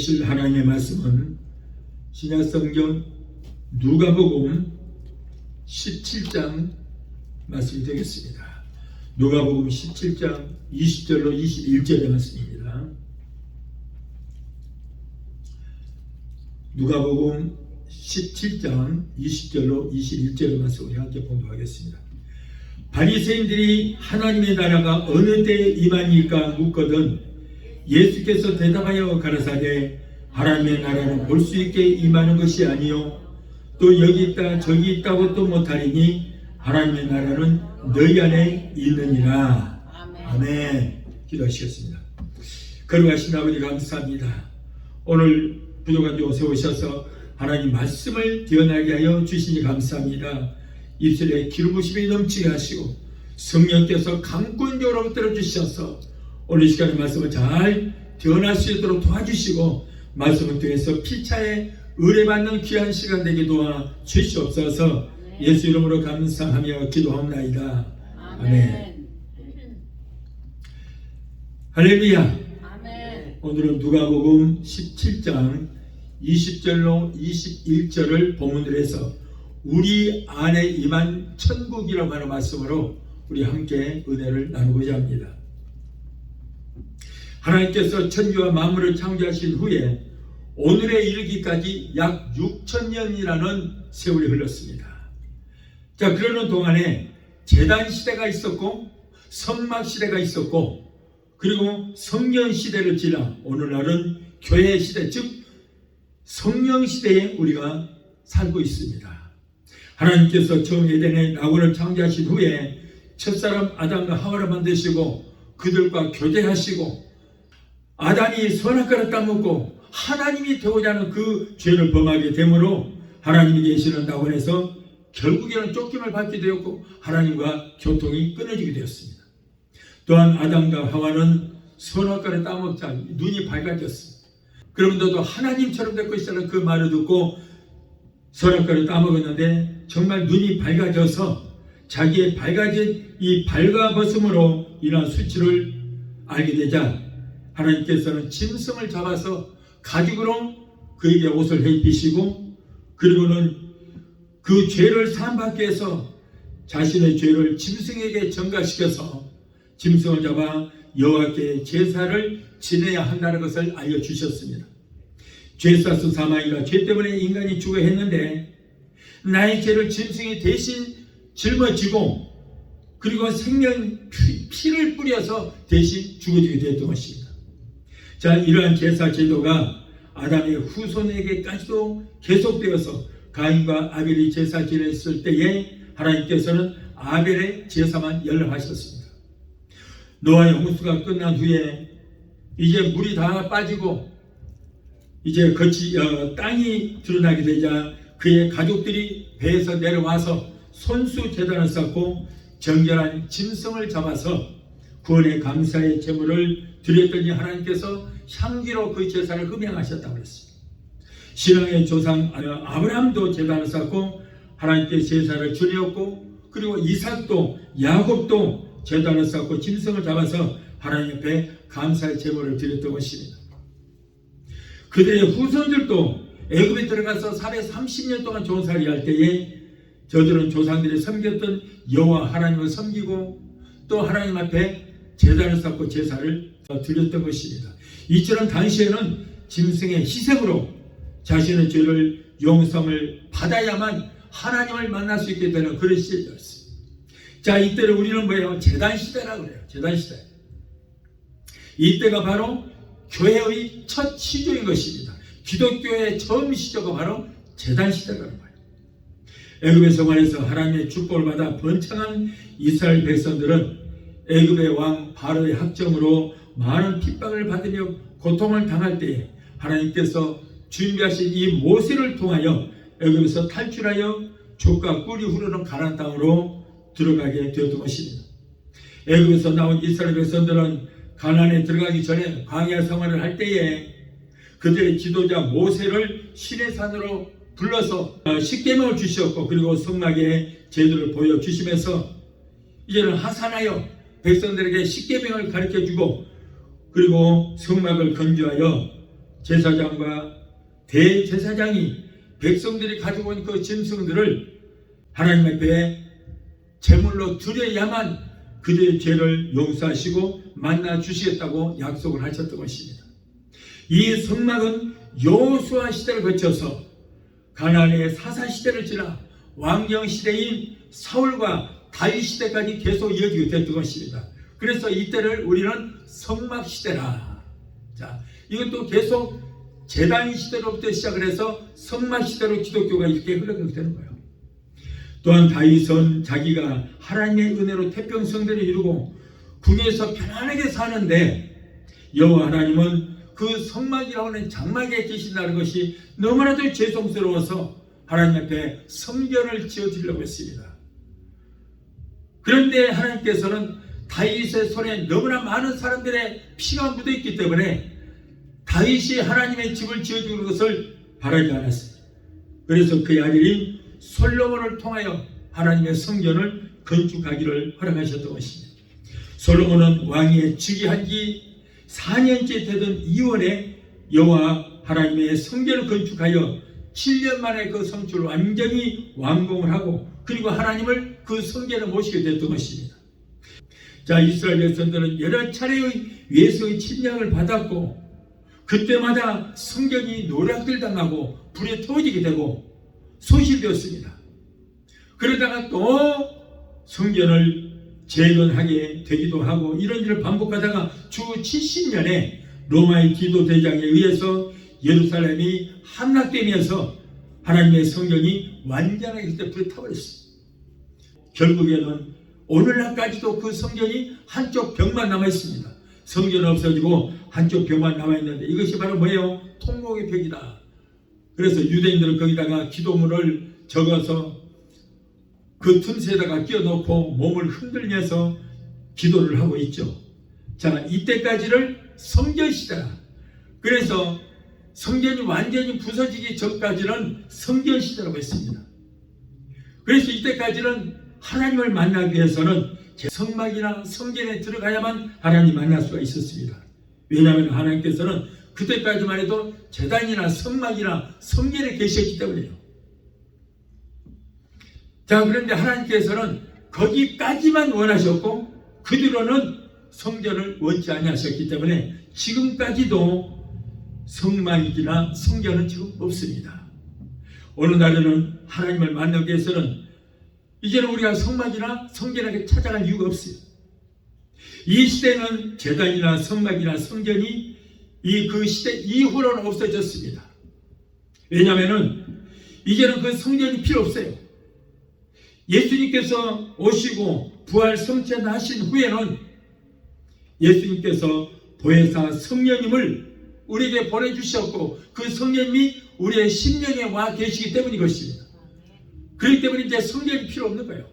주실 하나님의 말씀은 신약성경 누가복음 17장 말씀이 되겠습니다. 누가복음 17장 20절로 21절의 말씀입니다. 누가복음 17장 20절로 21절의 말씀을 함께 봉독하겠습니다. 바리새인들이 하나님의 나라가 어느 때에 임하니까 묻거든 예수께서 대답하여 가라사대 하나님의 나라는 볼 수 있게 임하는 것이 아니요 또 여기 있다 저기 있다고 또 못하리니 하나님의 나라는 너희 안에 있느니라. 아멘. 기도하시겠습니다. 거룩하신 아버지 감사합니다. 오늘 부족한 종 세우셔서 하나님 말씀을 뛰어나게 하여 주시니 감사합니다. 입술에 기름부심이 넘치게 하시고 성령께서 강권적으로 붙들어 주셔서 오늘 시간의 말씀을 잘 뛰어날 수 있도록 도와주시고 말씀을 통해서 피차에 의뢰받는 귀한 시간 되게 도와 주시옵소서. 예수 이름으로 감사하며 기도합나이다. 아멘. 할렐루야. 아멘. 오늘은 누가복음 17장 20절로 21절을 본문으로 해서 우리 안에 임한 천국이라고 하는 말씀으로 우리 함께 은혜를 나누고자 합니다. 하나님께서 천지와 만물을 창조하신 후에 오늘에 이르기까지 약 6,000년이라는 세월이 흘렀습니다. 자, 그러는 동안에 제단 시대가 있었고 선막 시대가 있었고 그리고 성령 시대를 지나 오늘날은 교회 시대, 즉 성령 시대에 우리가 살고 있습니다. 하나님께서 처음 에덴의 나무를 창조하신 후에 첫사람 아담과 하와를 만드시고 그들과 교제하시고 아담이 선악과를 따먹고 하나님이 되고자 하는 그 죄를 범하게 되므로 하나님이 계시는 낙원에서 결국에는 쫓김을 받게 되었고 하나님과 교통이 끊어지게 되었습니다. 또한 아담과 하와는 선악과를 따먹자 눈이 밝아졌습니다. 그러면서도 하나님처럼 될 것이라는 그 말을 듣고 선악과를 따먹었는데 정말 눈이 밝아져서 자기의 밝아진 이 발가벗음으로 인한 수치를 알게 되자 하나님께서는 짐승을 잡아서 가죽으로 그에게 옷을 입히시고 그리고는 그 죄를 사함받기 위해서 자신의 죄를 짐승에게 전가시켜서 짐승을 잡아 여호와께 제사를 지내야 한다는 것을 알려주셨습니다. 죄사수 사마이가 죄 때문에 인간이 죽어야 했는데 나의 죄를 짐승이 대신 짊어지고 그리고 생명 피를 뿌려서 대신 죽어지게 되었던 것입니다. 자, 이러한 제사 제도가 아담의 후손에게까지도 계속되어서 가인과 아벨이 제사 지냈을 때에 하나님께서는 아벨의 제사만 연락하셨습니다. 노아의 홍수가 끝난 후에 이제 물이 다 빠지고 이제 땅이 드러나게 되자 그의 가족들이 배에서 내려와서 손수 제단을 쌓고 정결한 짐승을 잡아서 구원의 감사의 제물을 드렸더니 하나님께서 향기로 그 제사를 흠양하셨다고 했습니다. 신앙의 조상 아브라함도 제단을 쌓고 하나님께 제사를 드렸고 그리고 이삭도 야곱도 제단을 쌓고 짐승을 잡아서 하나님 앞에 감사의 제물을 드렸던 것입니다. 그들의 후손들도 애굽에 들어가서 430년 동안 종살이 할 때에 저들은 조상들이 섬겼던 여호와 하나님을 섬기고 또 하나님 앞에 제단을 쌓고 제사를 드렸던 것입니다. 이처럼 당시에는 짐승의 희생으로 자신의 죄를 용서함을 받아야만 하나님을 만날 수 있게 되는 그런 시대였습니다. 자, 이때를 우리는 뭐예요? 제단시대라고 그래요. 제단시대. 이때가 바로 교회의 첫 시조인 것입니다. 기독교의 처음 시조가 바로 제단시대라는 거예요. 애굽의 생활에서 하나님의 축복을 받아 번창한 이스라엘 백성들은 애굽의 왕 바로의 학정으로 많은 핍박을 받으며 고통을 당할 때에 하나님께서 준비하신 이 모세를 통하여 애굽에서 탈출하여 족과 꿀이 흐르는 가나안 땅으로 들어가게 되었던 것입니다. 애굽에서 나온 이스라엘 백성들은 가나안에 들어가기 전에 광야 생활을 할 때에 그들의 지도자 모세를 시내산으로 불러서 십계명을 주셨고 그리고 성막의 제도를 보여주시면서 이제는 하산하여 백성들에게 십계명을 가르쳐주고 그리고 성막을 건조하여 제사장과 대제사장이 백성들이 가지고 온 그 짐승들을 하나님 앞에 제물로 드려야만 그들의 죄를 용서하시고 만나 주시겠다고 약속을 하셨던 것입니다. 이 성막은 여호수아 시대를 거쳐서 가나안의 사사 시대를 지나 왕정 시대인 사울과 다윗 시대까지 계속 이어지게 됐던 것입니다. 그래서 이때를 우리는 성막 시대라. 자, 이것도 계속 제단 시대로부터 시작을 해서 성막 시대로 기독교가 이렇게 흘러가게 되는 거예요. 또한 다윗은 자기가 하나님의 은혜로 태평성대를 이루고 궁에서 편안하게 사는데 여호와 하나님은 그 성막이라고 하는 장막에 계신다는 것이 너무나도 죄송스러워서 하나님 앞에 성전을 지어드리려고 했습니다. 그런데 하나님께서는 다윗의 손에 너무나 많은 사람들의 피가 묻어있기 때문에 다윗이 하나님의 집을 지어주는 것을 바라지 않았습니다. 그래서 그의 아들인 솔로몬을 통하여 하나님의 성전을 건축하기를 허락하셨던 것입니다. 솔로몬은 왕위에 즉위한 지 4년째 되던 2월에 여호와 하나님의 성전을 건축하여 7년 만에 그 성전을 완전히 완공을 하고 그리고 하나님을 그 성전에 모시게 됐던 것입니다. 자, 이스라엘 백성들은 여러 차례의 외세의 침략을 받았고 그때마다 성전이 노략질 당하고 불에 태워지게 되고 소실되었습니다. 그러다가 또 성전을 재건하게 되기도 하고 이런 일을 반복하다가 주 70년에 로마의 디도 대장에 의해서 예루살렘이 함락되면서 하나님의 성전이 완전하게 그때 불에 타버렸어요. 결국에는 오늘날까지도 그 성전이 한쪽 벽만 남아있습니다. 성전은 없어지고 한쪽 벽만 남아있는데 이것이 바로 뭐예요? 통곡의 벽이다. 그래서 유대인들은 거기다가 기도문을 적어서 그 틈새에다가 끼워놓고 몸을 흔들면서 기도를 하고 있죠. 자, 이때까지를 성전시대라. 그래서 성전이 완전히 부서지기 전까지는 성전시대라고 했습니다. 그래서 이때까지는 하나님을 만나기 위해서는 성막이나 성전에 들어가야만 하나님 만날 수가 있었습니다. 왜냐하면 하나님께서는 그때까지만 해도 제단이나 성막이나 성전에 계셨기 때문이에요. 자, 그런데 하나님께서는 거기까지만 원하셨고 그 뒤로는 성전을 원치 아니하셨기 때문에 지금까지도 성막이나 성전은 지금 없습니다. 어느 날에는 하나님을 만나기 위해서는 이제는 우리가 성막이나 성전에 찾아갈 이유가 없어요. 이 시대는 제단이나 성막이나 성전이 그 시대 이후로는 없어졌습니다. 왜냐하면 이제는 그 성전이 필요 없어요. 예수님께서 오시고 부활 성천하신 후에는 예수님께서 보혜사 성령님을 우리에게 보내주셨고 그 성령님이 우리의 심령에 와 계시기 때문인 것입니다. 그렇기 때문에 이제 성전이 필요 없는 거예요.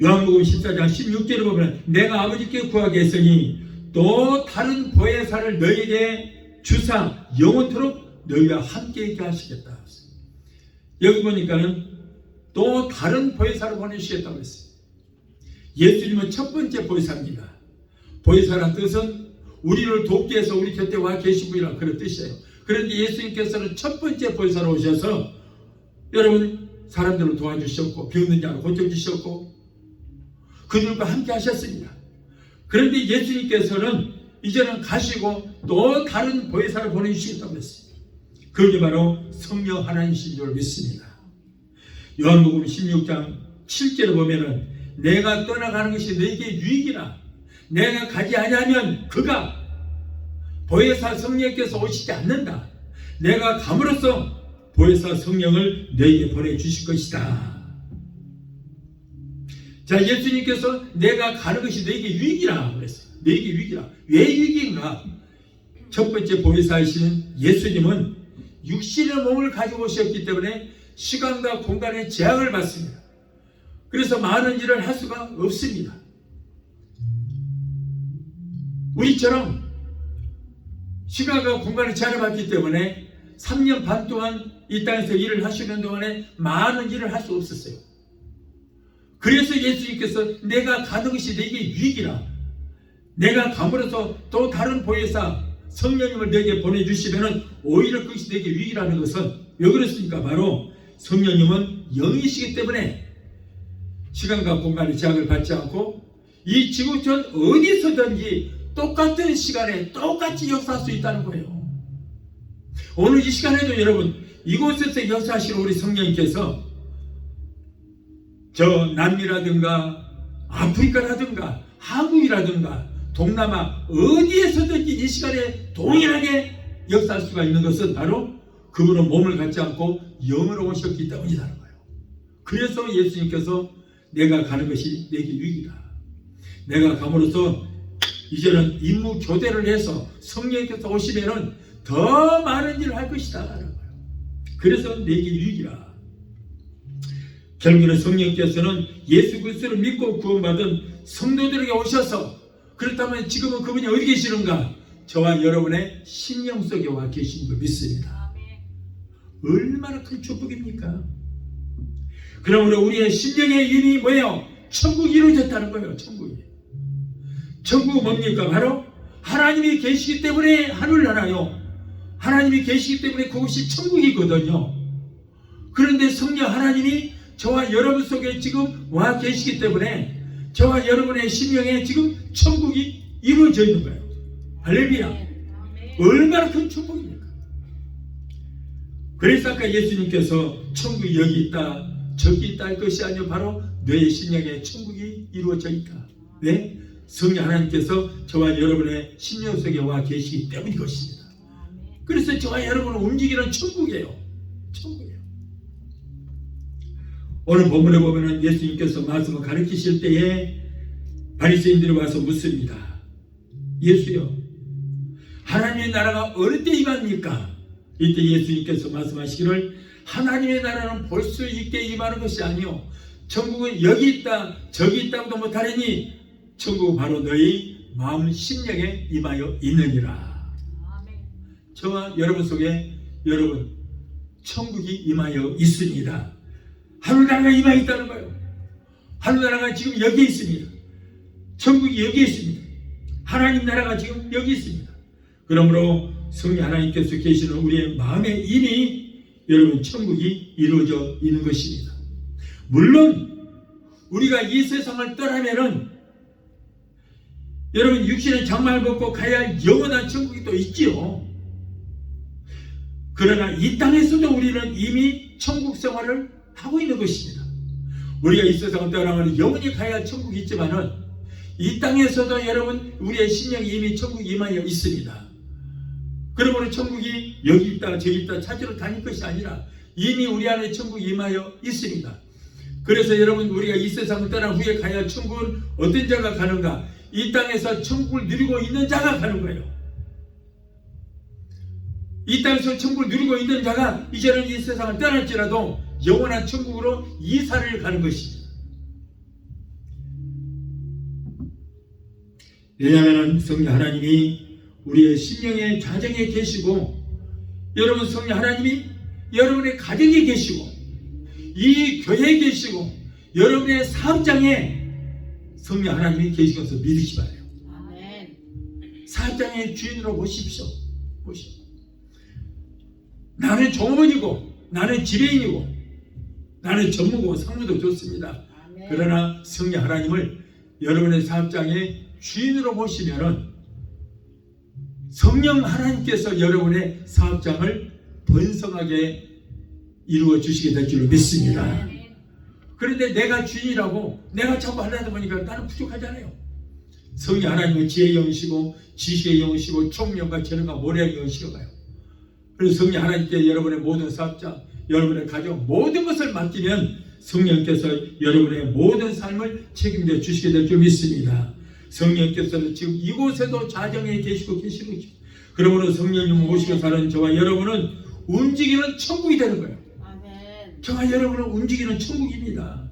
요한복음 14장 16절을 보면 내가 아버지께 구하겠으니 또 다른 보혜사를 너희에게 주사 영원토록 너희와 함께 있게 하시겠다. 여기 보니까는 또 다른 보혜사를 보내주시겠다고 했어요. 예수님은 첫 번째 보혜사입니다. 보혜사란 뜻은 우리를 돕기 위해서 우리 곁에 와 계신 분이라 그런 뜻이에요. 그런데 예수님께서는 첫 번째 보혜사로 오셔서 여러분 사람들을 도와주셨고 병든 자를 고쳐주셨고 그들과 함께 하셨습니다. 그런데 예수님께서는 이제는 가시고 또 다른 보혜사를 보내주시겠다고 했어요. 그게 바로 성령 하나님이신 줄 믿습니다. 요한복음 16장 7절에 보면은 내가 떠나가는 것이 너에게 유익이라 내가 가지 아니하면 그가 보혜사 성령께서 오시지 않는다. 내가 감으로써 보혜사 성령을 너에게 보내주실 것이다. 자, 예수님께서 내가 가는 것이 너에게 유익이라 그랬어요. 너에게 유익이라. 왜 유익인가? 첫 번째 보혜사이신 예수님은 육신의 몸을 가지고 오셨기 때문에 시간과 공간의 제약을 받습니다. 그래서 많은 일을 할 수가 없습니다. 우리처럼 시간과 공간의 제약을 받기 때문에 3년 반 동안 이 땅에서 일을 하시는 동안에 많은 일을 할 수 없었어요. 그래서 예수님께서 내가 가는 것이 내게 유익이라 내가 감으로써 또 다른 보혜사 성령님을 내게 보내주시면 오히려 그것이 내게 위기라는 것은 왜 그렇습니까? 바로 성령님은 영이시기 때문에 시간과 공간의 제약을 받지 않고 이 지구촌 어디서든지 똑같은 시간에 똑같이 역사할 수 있다는 거예요. 오늘 이 시간에도 여러분 이곳에서 역사하시는 우리 성령님께서 저 남미라든가 아프리카라든가 한국이라든가 동남아 어디에서든지 이 시간에 동일하게 역사할 수가 있는 것은 바로 그분은 몸을 갖지 않고 영으로 오셨기 때문이라는 거예요. 그래서 예수님께서 내가 가는 것이 내게 유익이다. 내가 감으로써 이제는 임무 교대를 해서 성령께서 오시면은 더 많은 일을 할 것이다 라는 거예요. 그래서 내게 유익이라. 결국에는 성령께서는 예수 그리스도를 믿고 구원받은 성도들에게 오셔서 그렇다면 지금은 그분이 어디 계시는가? 저와 여러분의 심령 속에 와 계신 걸 믿습니다. 얼마나 큰 축복입니까? 그러므로 우리의 심령의 이름이 뭐예요? 천국이 이루어졌다는 거예요. 천국이. 천국은 뭡니까? 바로 하나님이 계시기 때문에 하늘나라요. 하나님이 계시기 때문에 그것이 천국이거든요. 그런데 성령 하나님이 저와 여러분 속에 지금 와 계시기 때문에 저와 여러분의 심령에 지금 천국이 이루어져 있는 거예요. 할렐루야. 얼마나 큰 축복입니까? 그래서 아까 예수님께서 천국이 여기 있다 저기 있다 할 것이 아니요 바로 너의 심령에 천국이 이루어져 있다. 왜? 성령 하나님께서 저와 여러분의 심령 속에 와 계시기 때문인 것입니다. 그래서 저와 여러분을 움직이는 천국이에요. 천국이에요. 오늘 본문에 보면은 예수님께서 말씀을 가르치실 때에 바리새인들이 와서 묻습니다. 예수여, 하나님의 나라가 어느 때 임합니까? 이때 예수님께서 말씀하시기를 하나님의 나라는 볼 수 있게 임하는 것이 아니요 천국은 여기 있다 저기 있다고도 못하리니 천국은 바로 너희 마음 심령에 임하여 있느니라. 저와 여러분 속에 여러분 천국이 임하여 있습니다. 하늘나라가 임하여 있다는 거예요. 하늘나라가 지금 여기 있습니다. 천국이 여기 있습니다. 하나님 나라가 지금 여기 있습니다. 그러므로 성령 하나님께서 계시는 우리의 마음에 이미 여러분 천국이 이루어져 있는 것입니다. 물론 우리가 이 세상을 떠나면은 여러분 육신의 장막을 벗고 가야 할 영원한 천국이 또 있지요. 그러나 이 땅에서도 우리는 이미 천국 생활을 하고 있는 것입니다. 우리가 이 세상을 떠나면 영원히 가야 할 천국이 있지만은 이 땅에서도 여러분 우리의 심령이 이미 천국이 임하여 있습니다. 그러므로 천국이 여기 있다 저기 있다 찾으러 다닐 것이 아니라 이미 우리 안에 천국이 임하여 있습니다. 그래서 여러분 우리가 이 세상을 떠난 후에 가야 할 천국은 어떤 자가 가는가? 이 땅에서 천국을 누리고 있는 자가 가는 거예요. 이 땅에서 천국을 누리고 있는 자가 이제는 이 세상을 떠날지라도 영원한 천국으로 이사를 가는 것입니다. 왜냐하면 성령 하나님이 우리의 심령의 자정에 계시고 여러분 성령 하나님이 여러분의 가정에 계시고 이 교회에 계시고 여러분의 사업장에 성령 하나님이 계신 것을 믿으시 바라요. 아멘. 사업장의 주인으로 모십시오. 모십시오. 나는 종업원이고 나는 지배인이고 나는 전무고 상무도 좋습니다. 아멘. 그러나 성령 하나님을 여러분의 사업장의 주인으로 모시면은 성령 하나님께서 여러분의 사업장을 번성하게 이루어 주시게 될 줄로 믿습니다. 그런데 내가 주인이라고 내가 자꾸 하려다 보니까 나는 부족하잖아요. 성령 하나님은 지혜의 영이시고 지식의 영이시고 총명과 재능과 모략의 영이시어가요. 그래서 성령 하나님께 여러분의 모든 사업장, 여러분의 가정 모든 것을 맡기면 성령께서 여러분의 모든 삶을 책임져 주시게 될 줄 믿습니다. 성령께서는 지금 이곳에도 자정에 계시고 계시는 것입니다. 그러므로 성령님 모시고 사는 저와 여러분은 움직이는 천국이 되는 거예요. 아멘. 저와 여러분은 움직이는 천국입니다.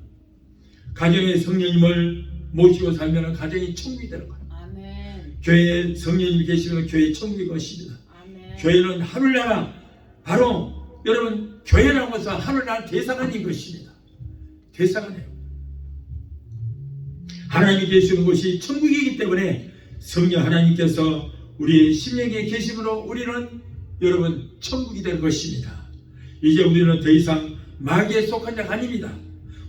가정에 성령님을 모시고 살면 가정이 천국이 되는 거예요. 아멘. 교회에 성령님이 계시면 교회의 천국이 것입니다. 아멘. 교회는 하늘나라 바로 여러분 교회라고 해서 하늘나라 대사관인 것입니다. 대사관이에요. 하나님이 계시는 곳이 천국이기 때문에 성령 하나님께서 우리의 심령에 계심으로 우리는 여러분 천국이 될 것입니다. 이제 우리는 더 이상 마귀에 속한 자가 아닙니다.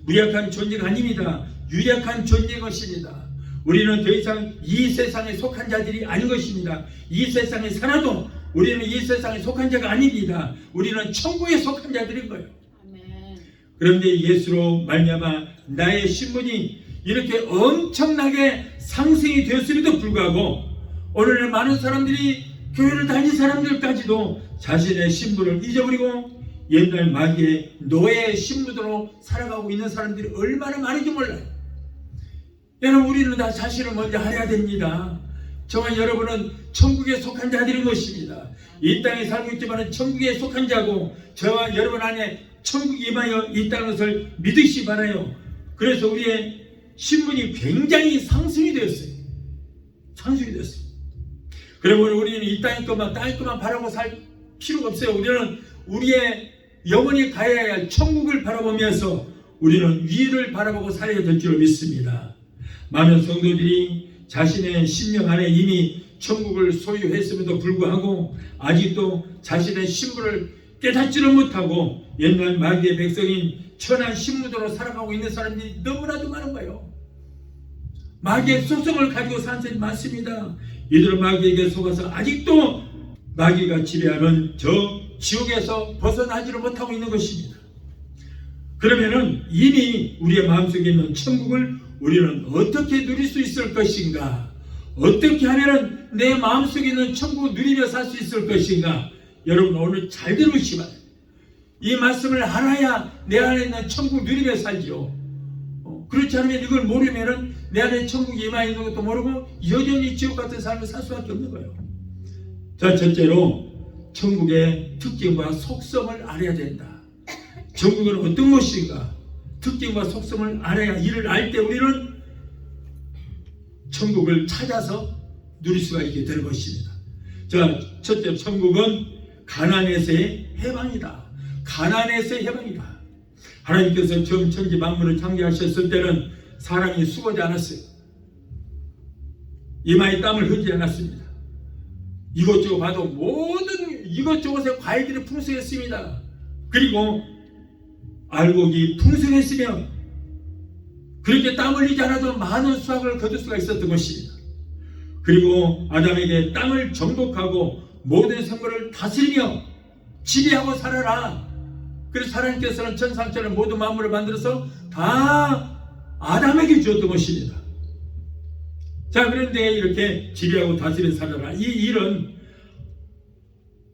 무약한 존재가 아닙니다. 유약한 존재인 것입니다. 우리는 더 이상 이 세상에 속한 자들이 아닌 것입니다. 이 세상에 살아도 우리는 이 세상에 속한 자가 아닙니다. 우리는 천국에 속한 자들인 거예요. 아멘. 그런데 예수로 말미암아 나의 신분이 이렇게 엄청나게 상승이 되었음에도 불구하고 오늘날 많은 사람들이 교회를 다닌 사람들까지도 자신의 신분을 잊어버리고 옛날 마귀의 노예 신분으로 살아가고 있는 사람들이 얼마나 많은지 몰라요. 여러분, 우리는 다 자신을 먼저 알아야 됩니다. 저와 여러분은 천국에 속한 자들인 것입니다. 이 땅에 살고 있지만 천국에 속한 자고 저와 여러분 안에 천국이 임하여 있다는 것을 믿으시 바라요. 그래서 우리의 신분이 굉장히 상승이 되었어요. 상승이 되었어요. 그러면 우리는 이 땅의 것만 바라고 살 필요가 없어요. 우리는 우리의 영원히 가야 할 천국을 바라보면서 우리는 위를 바라보고 살아야 될 줄 믿습니다. 많은 성도들이 자신의 심령 안에 이미 천국을 소유했음에도 불구하고 아직도 자신의 신분을 깨닫지를 못하고 옛날 마귀의 백성인 천한 신분으로 살아가고 있는 사람들이 너무나도 많은 거예요. 마귀의 속성을 가지고 사는 사람이 많습니다. 이들은 마귀에게 속아서 아직도 마귀가 지배하는 저 지옥에서 벗어나지를 못하고 있는 것입니다. 그러면은 이미 우리의 마음속에 있는 천국을 우리는 어떻게 누릴 수 있을 것인가? 어떻게 하면은 내 마음속에 있는 천국을 누리며 살 수 있을 것인가? 여러분, 오늘 잘 들으시기 바랍니다. 이 말씀을 알아야 내 안에 있는 천국을 누리며 살지요. 그렇지 않으면 이걸 모르면은 내 안에 천국이 임하 있는 것도 모르고 여전히 지옥 같은 삶을 살 수밖에 없는 거예요. 자, 첫째로 천국의 특징과 속성을 알아야 된다. 천국은 어떤 것인가? 특징과 속성을 알아야, 이를 알 때 우리는 천국을 찾아서 누릴 수가 있게 되는 것입니다. 자, 첫째, 천국은 가난에서의 해방이다. 가난에서의 해방이다. 하나님께서 처음 천지 만물을 창조하셨을 때는 사람이 수고하지 않았어요. 이마에 땀을 흘리지 않았습니다. 이것저것 봐도 모든 이것저것의 과일들이 풍성했습니다. 그리고 알곡이 풍성했으며 그렇게 땀 흘리지 않아도 많은 수확을 거둘 수가 있었던 것입니다. 그리고 아담에게 땅을 정복하고 모든 생물을 다스리며 지배하고 살아라. 그래서 하나님께서는 천상천하 모든 만물을 만들어서 다 아담에게 주었던 것입니다. 자, 그런데 이렇게 지배하고 다스리며 살아라, 이 일은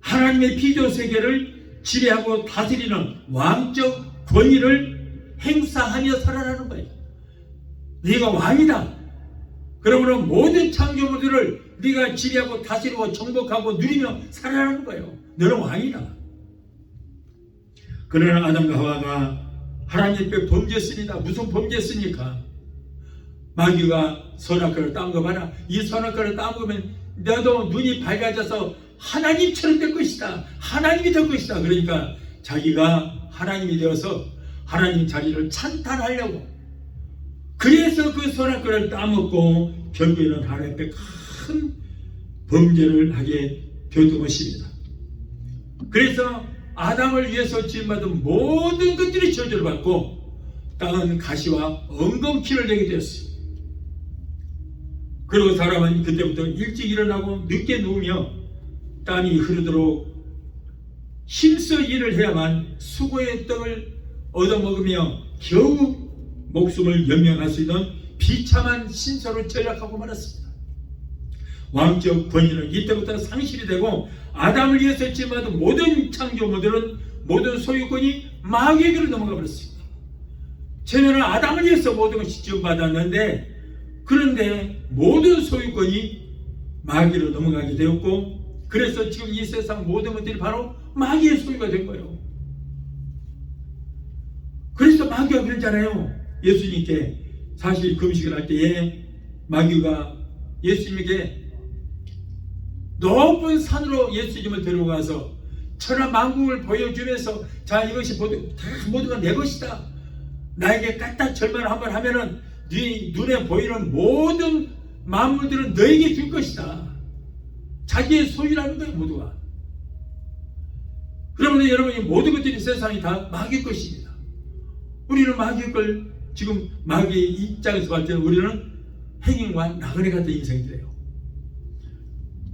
하나님의 피조 세계를 지배하고 다스리는 왕적 권위를 행사하며 살아라는 거예요. 네가 왕이다. 그러므로 모든 창조물들을 네가 지배하고 다스리고 정복하고 누리며 살아라는 거예요. 너는 왕이다. 그러나 아담과 하와가 하나님 앞에 범죄했습니다. 무슨 범죄했습니까? 마귀가 선악과를 따온 거 봐라. 이 선악과를 따먹으면 너도 눈이 밝아져서 하나님처럼 될 것이다. 하나님이 될 것이다. 그러니까 자기가 하나님이 되어서 하나님 자리를 찬탄하려고, 그래서 그 선악과를 따먹고 결국에는 하나님 앞에 큰 범죄를 하게 되었던 것입니다. 그래서 아담을 위해서 지음받은 모든 것들이 저주를 받고 땅은 가시와 엉겅퀴를 내게 되었어요. 그리고 사람은 그때부터 일찍 일어나고 늦게 누우며 땀이 흐르도록 힘써 일을 해야만 수고의 떡을 얻어먹으며 겨우 목숨을 연명할 수 있는 비참한 신세로 전락하고 말았습니다. 왕적 권위는 이때부터 상실이 되고 아담을 위해서 지음받은 모든 창조물들은 모든 소유권이 마귀에게로 넘어가 버렸습니다. 처음에는 아담을 위해서 모든 것이 지음받았는데, 그런데 모든 소유권이 마귀로 넘어가게 되었고, 그래서 지금 이 세상 모든 것들이 바로 마귀의 소유가 된 거예요. 그래서 마귀가 그랬잖아요. 예수님께 사실 금식을 할 때에 마귀가 예수님에게 높은 산으로 예수님을 데려가서 천하 만국을 보여주면서, 자, 이것이 모두가 내 것이다. 나에게 까딱 절반을 한번 하면은 네 눈에 보이는 모든 만물들은 너에게 줄 것이다. 자기의 소유라는 거예요, 모두가. 그러면 여러분이 모든 것들이 세상이 다 마귀의 것입니다. 우리는 마귀의 걸 지금 마귀의 입장에서 볼 때는 우리는 행인과 나그네 같은 인생이래요.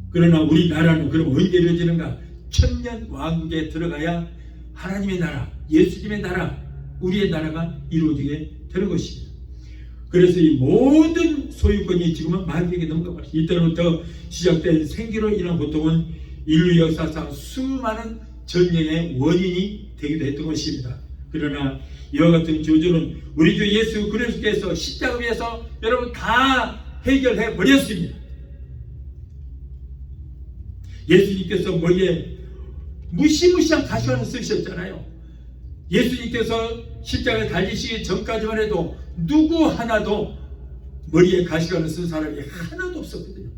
그러나 우리나라는 그럼 언제 이루어지는가? 천년 왕국에 들어가야 하나님의 나라, 예수님의 나라, 우리의 나라가 이루어지게 되는 것입니다. 그래서 이 모든 소유권이 지금은 마귀에게 넘어가고 있습니다. 이때부터 시작된 생기로 인한 고통은 인류 역사상 수많은 전쟁의 원인이 되기도 했던 것입니다. 그러나 이와 같은 저주는 우리 주 예수 그리스도께서 십자가 위에서 여러분 다 해결해 버렸습니다. 예수님께서 머리에 무시무시한 가시관을 쓰셨잖아요. 예수님께서 십자가에 달리시기 전까지만 해도 누구 하나도 머리에 가시관을 쓴 사람이 하나도 없었거든요.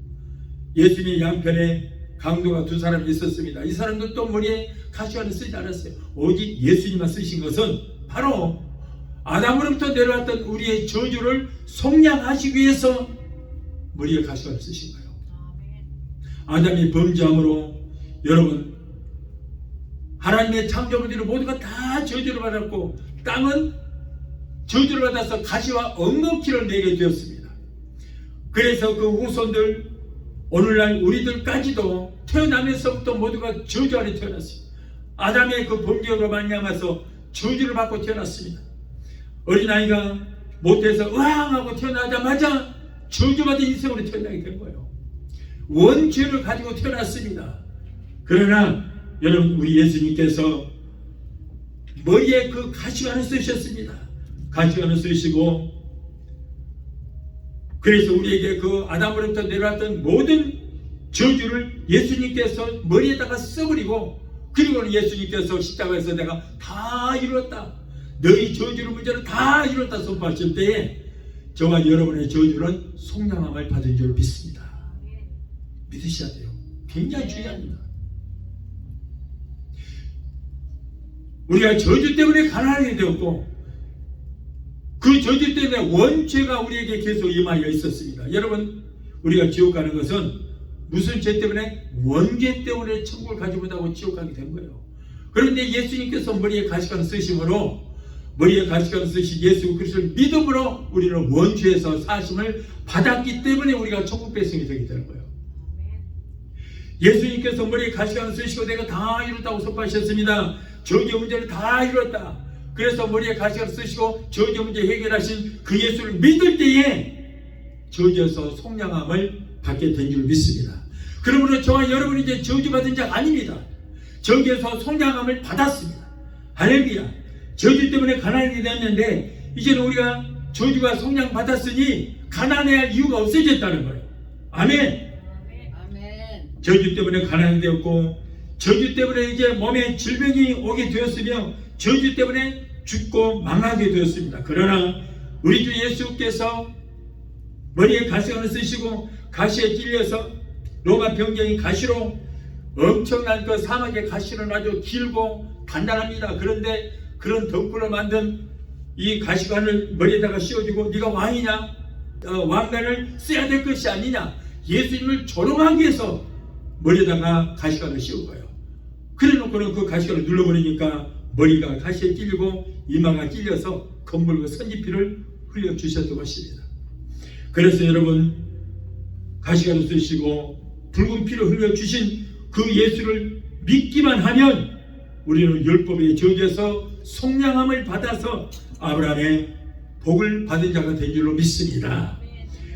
예수님의 양편에 강도가 두 사람이 있었습니다. 이 사람들도 머리에 가시관을 쓰지 않았어요. 오직 예수님만 쓰신 것은 바로 아담으로부터 내려왔던 우리의 저주를 속량하시기 위해서 머리에 가시관을 쓰신 거예요. 아담이 범죄함으로 여러분 하나님의 창조물들이 모두가 다 저주를 받았고 땅은 저주를 받아서 가시와 엉겅퀴를 내게 되었습니다. 그래서 그 후손들 오늘날 우리들까지도 태어나면서부터 모두가 저주 아래 태어났습니다. 아담의 그 범죄로 말미암아서 저주를 받고 태어났습니다. 어린아이가 못해서 으앙하고 태어나자마자 저주받은 인생으로 태어나게 된 거예요. 원죄를 가지고 태어났습니다. 그러나 여러분 우리 예수님께서 머리에 그 가시관을 쓰셨습니다. 가시관을 쓰시고 그래서 우리에게 그 아담으로부터 내려왔던 모든 저주를 예수님께서 머리에다가 써버리고 그리고는 예수님께서 십자가에서 내가 다 이뤘다. 너희 저주를 문제를 다 이뤘다 선포하실 때에 저와 여러분의 저주는 속량함을 받은 줄 믿습니다. 믿으셔야 돼요. 굉장히 중요합니다. 우리가 저주 때문에 가난하게 되었고 그 저주 때문에 원죄가 우리에게 계속 임하여 있었습니다. 여러분 우리가 지옥 가는 것은 무슨 죄 때문에? 원죄 때문에 천국을 가지 못하고 지옥 가게 된 거예요. 그런데 예수님께서 머리에 가시관을 쓰심으로 머리에 가시관을 쓰신 예수 그리스도를 믿음으로 우리는 원죄에서 사심을 받았기 때문에 우리가 천국 백성이 되게 되는 거예요. 예수님께서 머리에 가시관을 쓰시고 내가 다 이뤘다고 선포하셨습니다. 저주의 문제를 다 이뤘다. 그래서 머리에 가시관을 쓰시고 저주의 문제 해결하신 그 예수를 믿을 때에 저주에서 속량함을 받게 된 줄 믿습니다. 그러므로 저와 여러분이 이제 저주받은 자 아닙니다. 저주에서 속량함을 받았습니다. 할렐루야. 저주 때문에 가난하게 되었는데 이제는 우리가 저주가 속량 받았으니 가난해할 이유가 없어졌다는 거예요. 아멘. 저주 때문에 가난하게 되었고 저주 때문에 이제 몸에 질병이 오게 되었으며 저주 때문에 죽고 망하게 되었습니다. 그러나 우리 주 예수께서 머리에 가시관을 쓰시고 가시에 찔려서 로마 병정이 가시로 엄청난 그 사막의 가시는 아주 길고 단단합니다. 그런데 그런 덩굴을 만든 이 가시관을 머리에다가 씌워주고 네가 왕이냐? 왕관을 써야 될 것이 아니냐? 예수님을 조롱하기 위해서 머리에다가 가시관을 씌운 거예요. 그래놓고는 그 가시관을 눌러버리니까 머리가 가시에 찔리고 이마가 찔려서 검물과 선지피를 흘려주셨던 것입니다. 그래서 여러분 가시관을 쓰시고 붉은 피를 흘려주신 그 예수를 믿기만 하면 우리는 율법의 저주에서 속량함을 받아서 아브라함의 복을 받은 자가 된 줄로 믿습니다.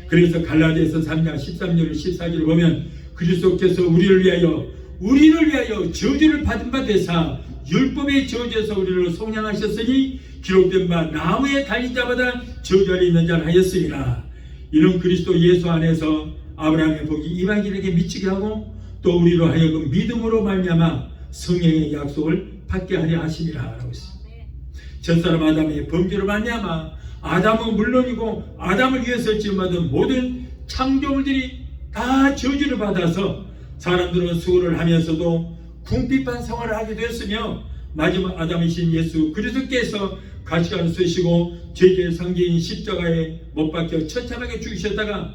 그래서 갈라디아서 3장 13절 14절을 보면 그리스도께서 우리를 위하여 저주를 받은 바 되사 율법의 저주에서 우리를 속량하셨으니 기록된 바 나무에 달린 자보다 저주 아래 있는 자를 하였으리라. 이는 그리스도 예수 안에서 아브라함의 복이 이방인에게 미치게 하고 또 우리로 하여금 믿음으로 말미암아 성령의 약속을 받게 하려 하심이라 라고 했습니다. 첫사람 아담의 범죄로 말미암아 아담은 물론이고 아담을 위해서 지음받은 모든 창조물들이 다 저주를 받아서 사람들은 수고를 하면서도 궁핍한 생활을 하게 되었으며 마지막 아담이신 예수 그리스도께서 가시관을 쓰시고 죄의 상징인 십자가에 못 박혀 처참하게 죽으셨다가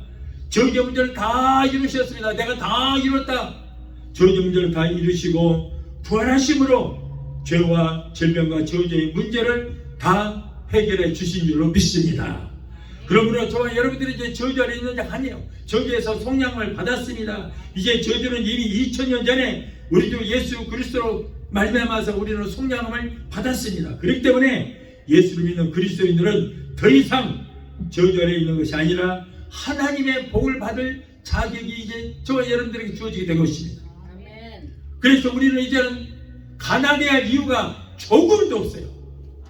저주의 문제를 다 이루셨습니다. 내가 다 이뤘다. 저주의 문제를 다 이루시고 부활하심으로 죄와 질병과 저주의 문제를 다 해결해 주신 줄로 믿습니다. 그러므로 저와 여러분들이 이제 저주 아래 있는 자 아니에요. 저주에서 속량을 받았습니다. 이제 저주는 이미 2000년 전에 우리 주 예수 그리스도로 말미암아서 우리는 속량을 받았습니다. 그렇기 때문에 예수를 믿는 그리스도인들은 더 이상 저주 아래 있는 것이 아니라 하나님의 복을 받을 자격이 이제 저와 여러분들에게 주어지게 된 것입니다. 아멘. 그래서 우리는 이제는 가난해할 이유가 조금도 없어요.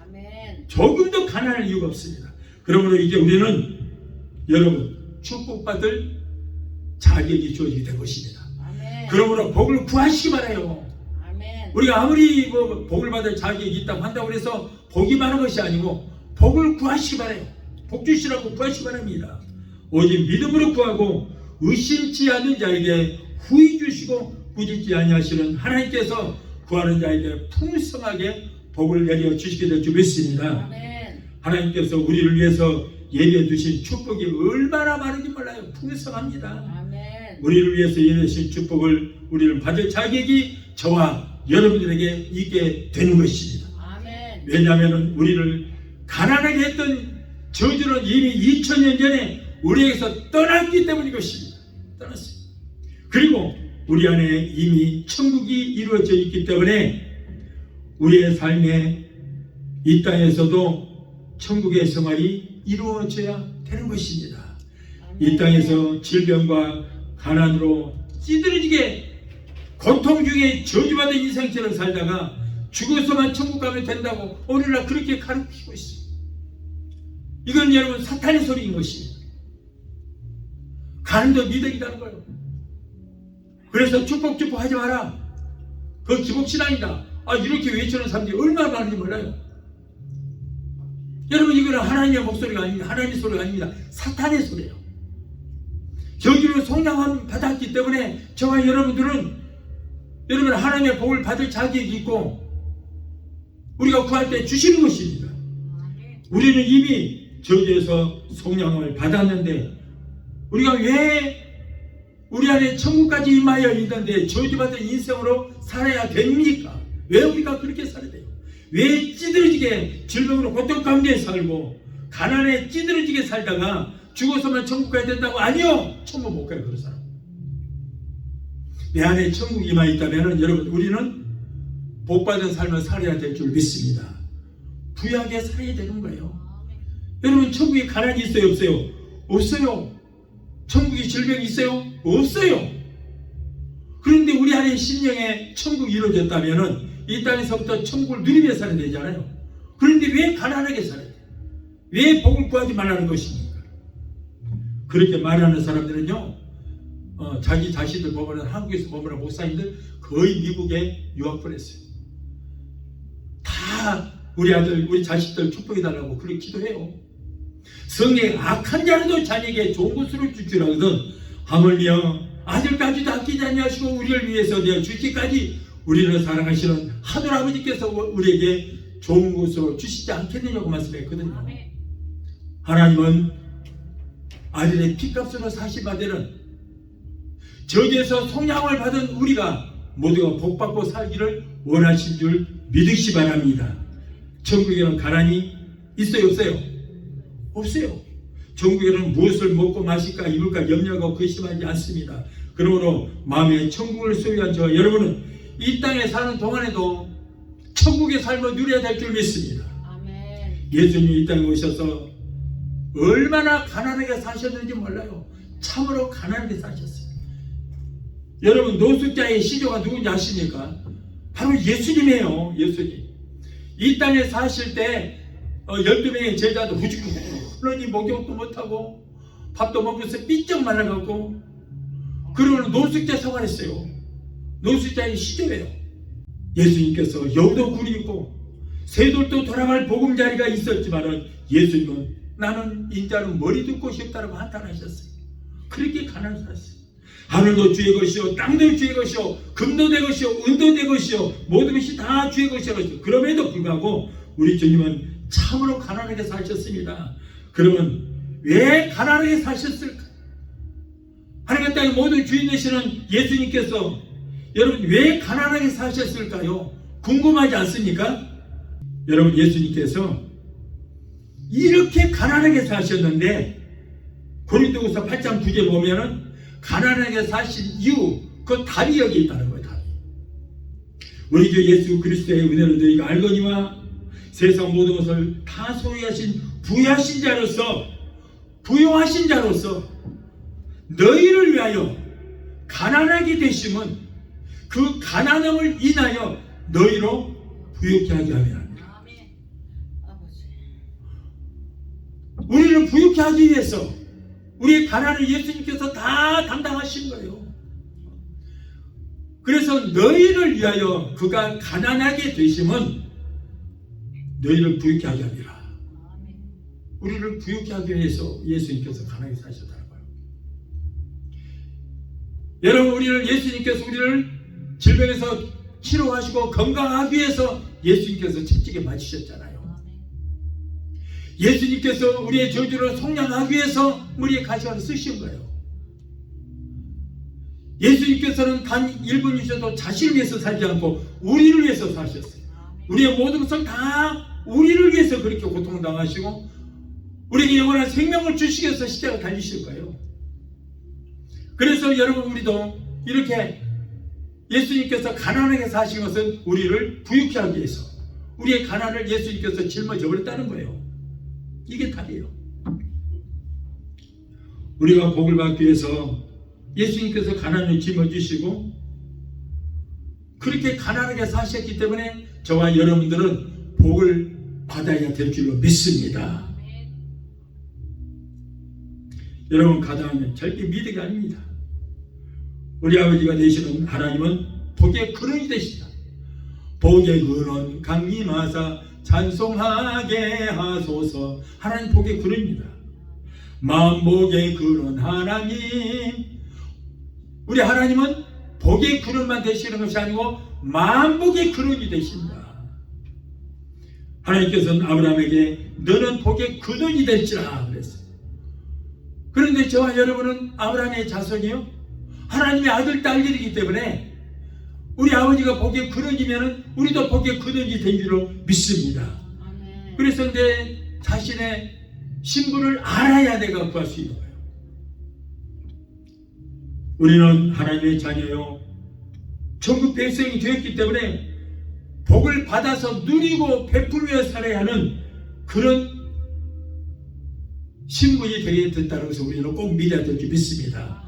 아멘. 조금도 가난할 이유가 없습니다. 그러므로 이제 우리는 여러분 축복받을 자격이 주어지게 된 것입니다. 아멘. 그러므로 복을 구하시기 바라요. 아멘. 우리가 아무리 뭐 복을 받을 자격이 있다고 한다고 해서 복이 많은 것이 아니고 복을 구하시기 바라요. 복 주시라고 구하시기 바랍니다. 오직 믿음으로 구하고 의심치 않는 자에게 후히 주시고 꾸짖지 아니하시는 하나님께서 구하는 자에게 풍성하게 복을 내려 주시게 될 줄 믿습니다. 아멘. 하나님께서 우리를 위해서 예비해 두신 축복이 얼마나 많은지 몰라요. 풍성합니다. 아멘. 우리를 위해서 예비해 주신 축복을 우리는 받을 자격이 저와 여러분들에게 있게 되는 것입니다. 아멘. 왜냐하면 우리를 가난하게 했던 저주는 이미 2000년 전에 우리에게서 떠났기 때문인 것입니다. 떠났습니다. 그리고 우리 안에 이미 천국이 이루어져 있기 때문에 우리의 삶에 이 땅에서도 천국의 생활이 이루어져야 되는 것입니다. 이 땅에서 질병과 가난으로 찌들어지게 고통 중에 저주받은 인생처럼 살다가 죽어서만 천국 가면 된다고 오늘날 그렇게 가르치고 있습니다. 이건 여러분 사탄의 소리인 것입니다. 가난도 미덕이라는 거예요. 그래서 축복 하지 마라. 그거 기복신앙이다. 이렇게 외치는 사람들이 얼마나 많은지 몰라요. 여러분 이거는 하나님의 목소리가 아닙니다. 하나님의 소리가 아닙니다. 사탄의 소리예요. 저주를 속량함 받았기 때문에 저와 여러분들은 여러분 하나님의 복을 받을 자격이 있고 우리가 구할 때 주시는 것입니다. 우리는 이미 저주에서 속량함을 받았는데 우리가 왜 우리 안에 천국까지 임하여 있는데 저주받은 인생으로 살아야 됩니까? 왜 우리가 그렇게 살아야 돼요? 왜 찌들어지게 질병으로 고통 가운데 살고 가난에 찌들어지게 살다가 죽어서만 천국 가야 된다고? 아니요! 천국 못 가요. 그런 사람. 내 안에 천국이 임하 있다면 여러분 우리는 복받은 삶을 살아야 될 줄 믿습니다. 부유하게 살아야 되는 거예요. 여러분 천국에 가난이 있어요? 없어요? 없어요. 천국에 질병이 있어요? 없어요. 그런데 우리 안에 심령에 천국이 이루어졌다면 이 땅에서부터 천국을 누리며 살아야 되잖아요. 그런데 왜 가난하게 살아야 돼요? 왜 복을 구하지 말라는 것입니까? 그렇게 말하는 사람들은요 자기 자신들 보면 한국에서 보면 목사님들 거의 미국에 유학 보냈어요. 다 우리 아들 우리 자식들 축복해달라고 그렇게 기도해요. 성경에 악한 자라도 자녀에게 좋은 것으로 주시라거든 하물며 아들까지도 아끼지 아니하시고 우리를 위해서 내어 주시기까지 우리를 사랑하시는 하늘 아버지께서 우리에게 좋은 것으로 주시지 않겠느냐고 말씀했거든요. 하나님은 아들의 피값으로 사시받은 저주에서 속량을 받은 우리가 모두가 복받고 살기를 원하신 줄 믿으시 바랍니다. 천국에는 가난이 있어요? 없어요? 없어요. 천국에는 무엇을 먹고 마실까 입을까 염려하고 근심하지 않습니다. 그러므로 마음의 천국을 소유한 저와 여러분은 이 땅에 사는 동안에도 천국의 삶을 누려야 될 줄 믿습니다. 아멘. 예수님이 이 땅에 오셔서 얼마나 가난하게 사셨는지 몰라요. 참으로 가난하게 사셨어요. 여러분 노숙자의 시조가 누군지 아십니까? 바로 예수님이에요. 예수님. 이 땅에 사실 때 12명의 제자도 후줄근히 목욕도 못하고 밥도 먹으면서 삐쩍 말라갖고 그러면 노숙자 생활했어요. 노숙자의 시조예요. 예수님께서 여우도 굴이 있고 새돌도 돌아갈 보금자리가 있었지만 예수님은 나는 인자는 머리 둘 곳이 없다고 한탄하셨어요. 그렇게 가난을 살았어요. 하늘도 주의 것이요 땅도 주의 것이요 금도 내 것이요 은도 내 것이요 모든 것이 다 주의 것이요. 그럼에도 불구하고 우리 주님은 참으로 가난하게 사셨습니다. 그러면 왜 가난하게 사셨을까? 하나님의 땅의 모든 주인 되시는 예수님께서 여러분 왜 가난하게 사셨을까요? 궁금하지 않습니까? 여러분 예수님께서 이렇게 가난하게 사셨는데 고린도후서 8장 9절 보면은 가난하게 사신 이유 그 답이 여기 있다는 거예요. 답이. 우리 주 예수 그리스도의 은혜로 너희가 알거니와 세상 모든 것을 다 소유하신 부유하신 자로서 너희를 위하여 가난하게 되심은 그 가난함을 인하여 너희로 부유케 하게 하려 합니다. 아멘. 아버지. 우리를 부유케 하기 위해서 우리의 가난을 예수님께서 다 담당하신 거예요. 그래서 너희를 위하여 그가 가난하게 되심은 너희를 부유케 하게 합니다. 아멘. 우리를 부유케 하기 위해서 예수님께서 가난하게 사셨다는 거예요. 여러분 우리를 예수님께서 우리를 질병에서 치료하시고 건강하기 위해서 예수님께서 채찍에 맞으셨잖아요. 예수님께서 우리의 저주를 속량하기 위해서 우리의 가시관을 쓰신 거예요. 예수님께서는 단 1분이셔도 자신을 위해서 살지 않고 우리를 위해서 사셨어요. 우리의 모든 것을 다 우리를 위해서 그렇게 고통당하시고 우리에게 영원한 생명을 주시기 위해서 십자가 달리실 거예요. 그래서 여러분 우리도 이렇게 예수님께서 가난하게 사신 것은 우리를 부유케 하기 위해서 우리의 가난을 예수님께서 짊어져 버렸다는 거예요. 이게 답이에요. 우리가 복을 받기 위해서 예수님께서 가난을 짊어지시고 그렇게 가난하게 사셨기 때문에 저와 여러분들은 복을 받아야 될 줄로 믿습니다. 여러분 가난은 절대 미덕이 아닙니다. 우리 아버지가 되시는 하나님은 복의 근원이 되시다. 복의 근원 강림하사 찬송하게 하소서. 하나님 복의 근원입니다. 만복의 근원 하나님. 우리 하나님은 복의 근원만 되시는 것이 아니고 만복의 근원이 되십니다. 하나님께서는 아브라함에게 너는 복의 근원이 될지라 그랬어요. 그런데 저와 여러분은 아브라함의 자손이요 하나님의 아들 딸들이기 때문에 우리 아버지가 복의 근원이면 우리도 복의 근원이 된 줄로 믿습니다. 아멘. 그래서 내 자신의 신분을 알아야 내가 구할 수 있는 거예요. 우리는 하나님의 자녀요 천국 백성이 되었기 때문에 복을 받아서 누리고 베풀며 살아야 하는 그런 신분이 되게 됐다는 것을 우리는 꼭 믿어야 될 줄 믿습니다.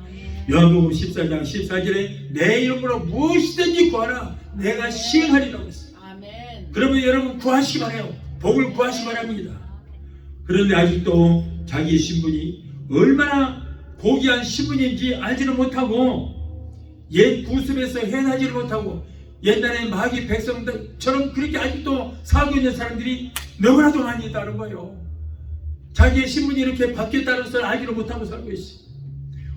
요한복음 14장 14절에 내 이름으로 무엇이든지 구하라 내가 시행하리라고 했어요. 아멘. 그러면 여러분 구하시기 바라요. 복을 구하시기 바랍니다. 그런데 아직도 자기의 신분이 얼마나 고귀한 신분인지 알지를 못하고 옛 구습에서 해나지를 못하고 옛날에 마귀 백성들처럼 그렇게 아직도 살고 있는 사람들이 너무나도 많이 있다는 거예요. 자기의 신분이 이렇게 바뀌었다는 것을 알지를 못하고 살고 있어요.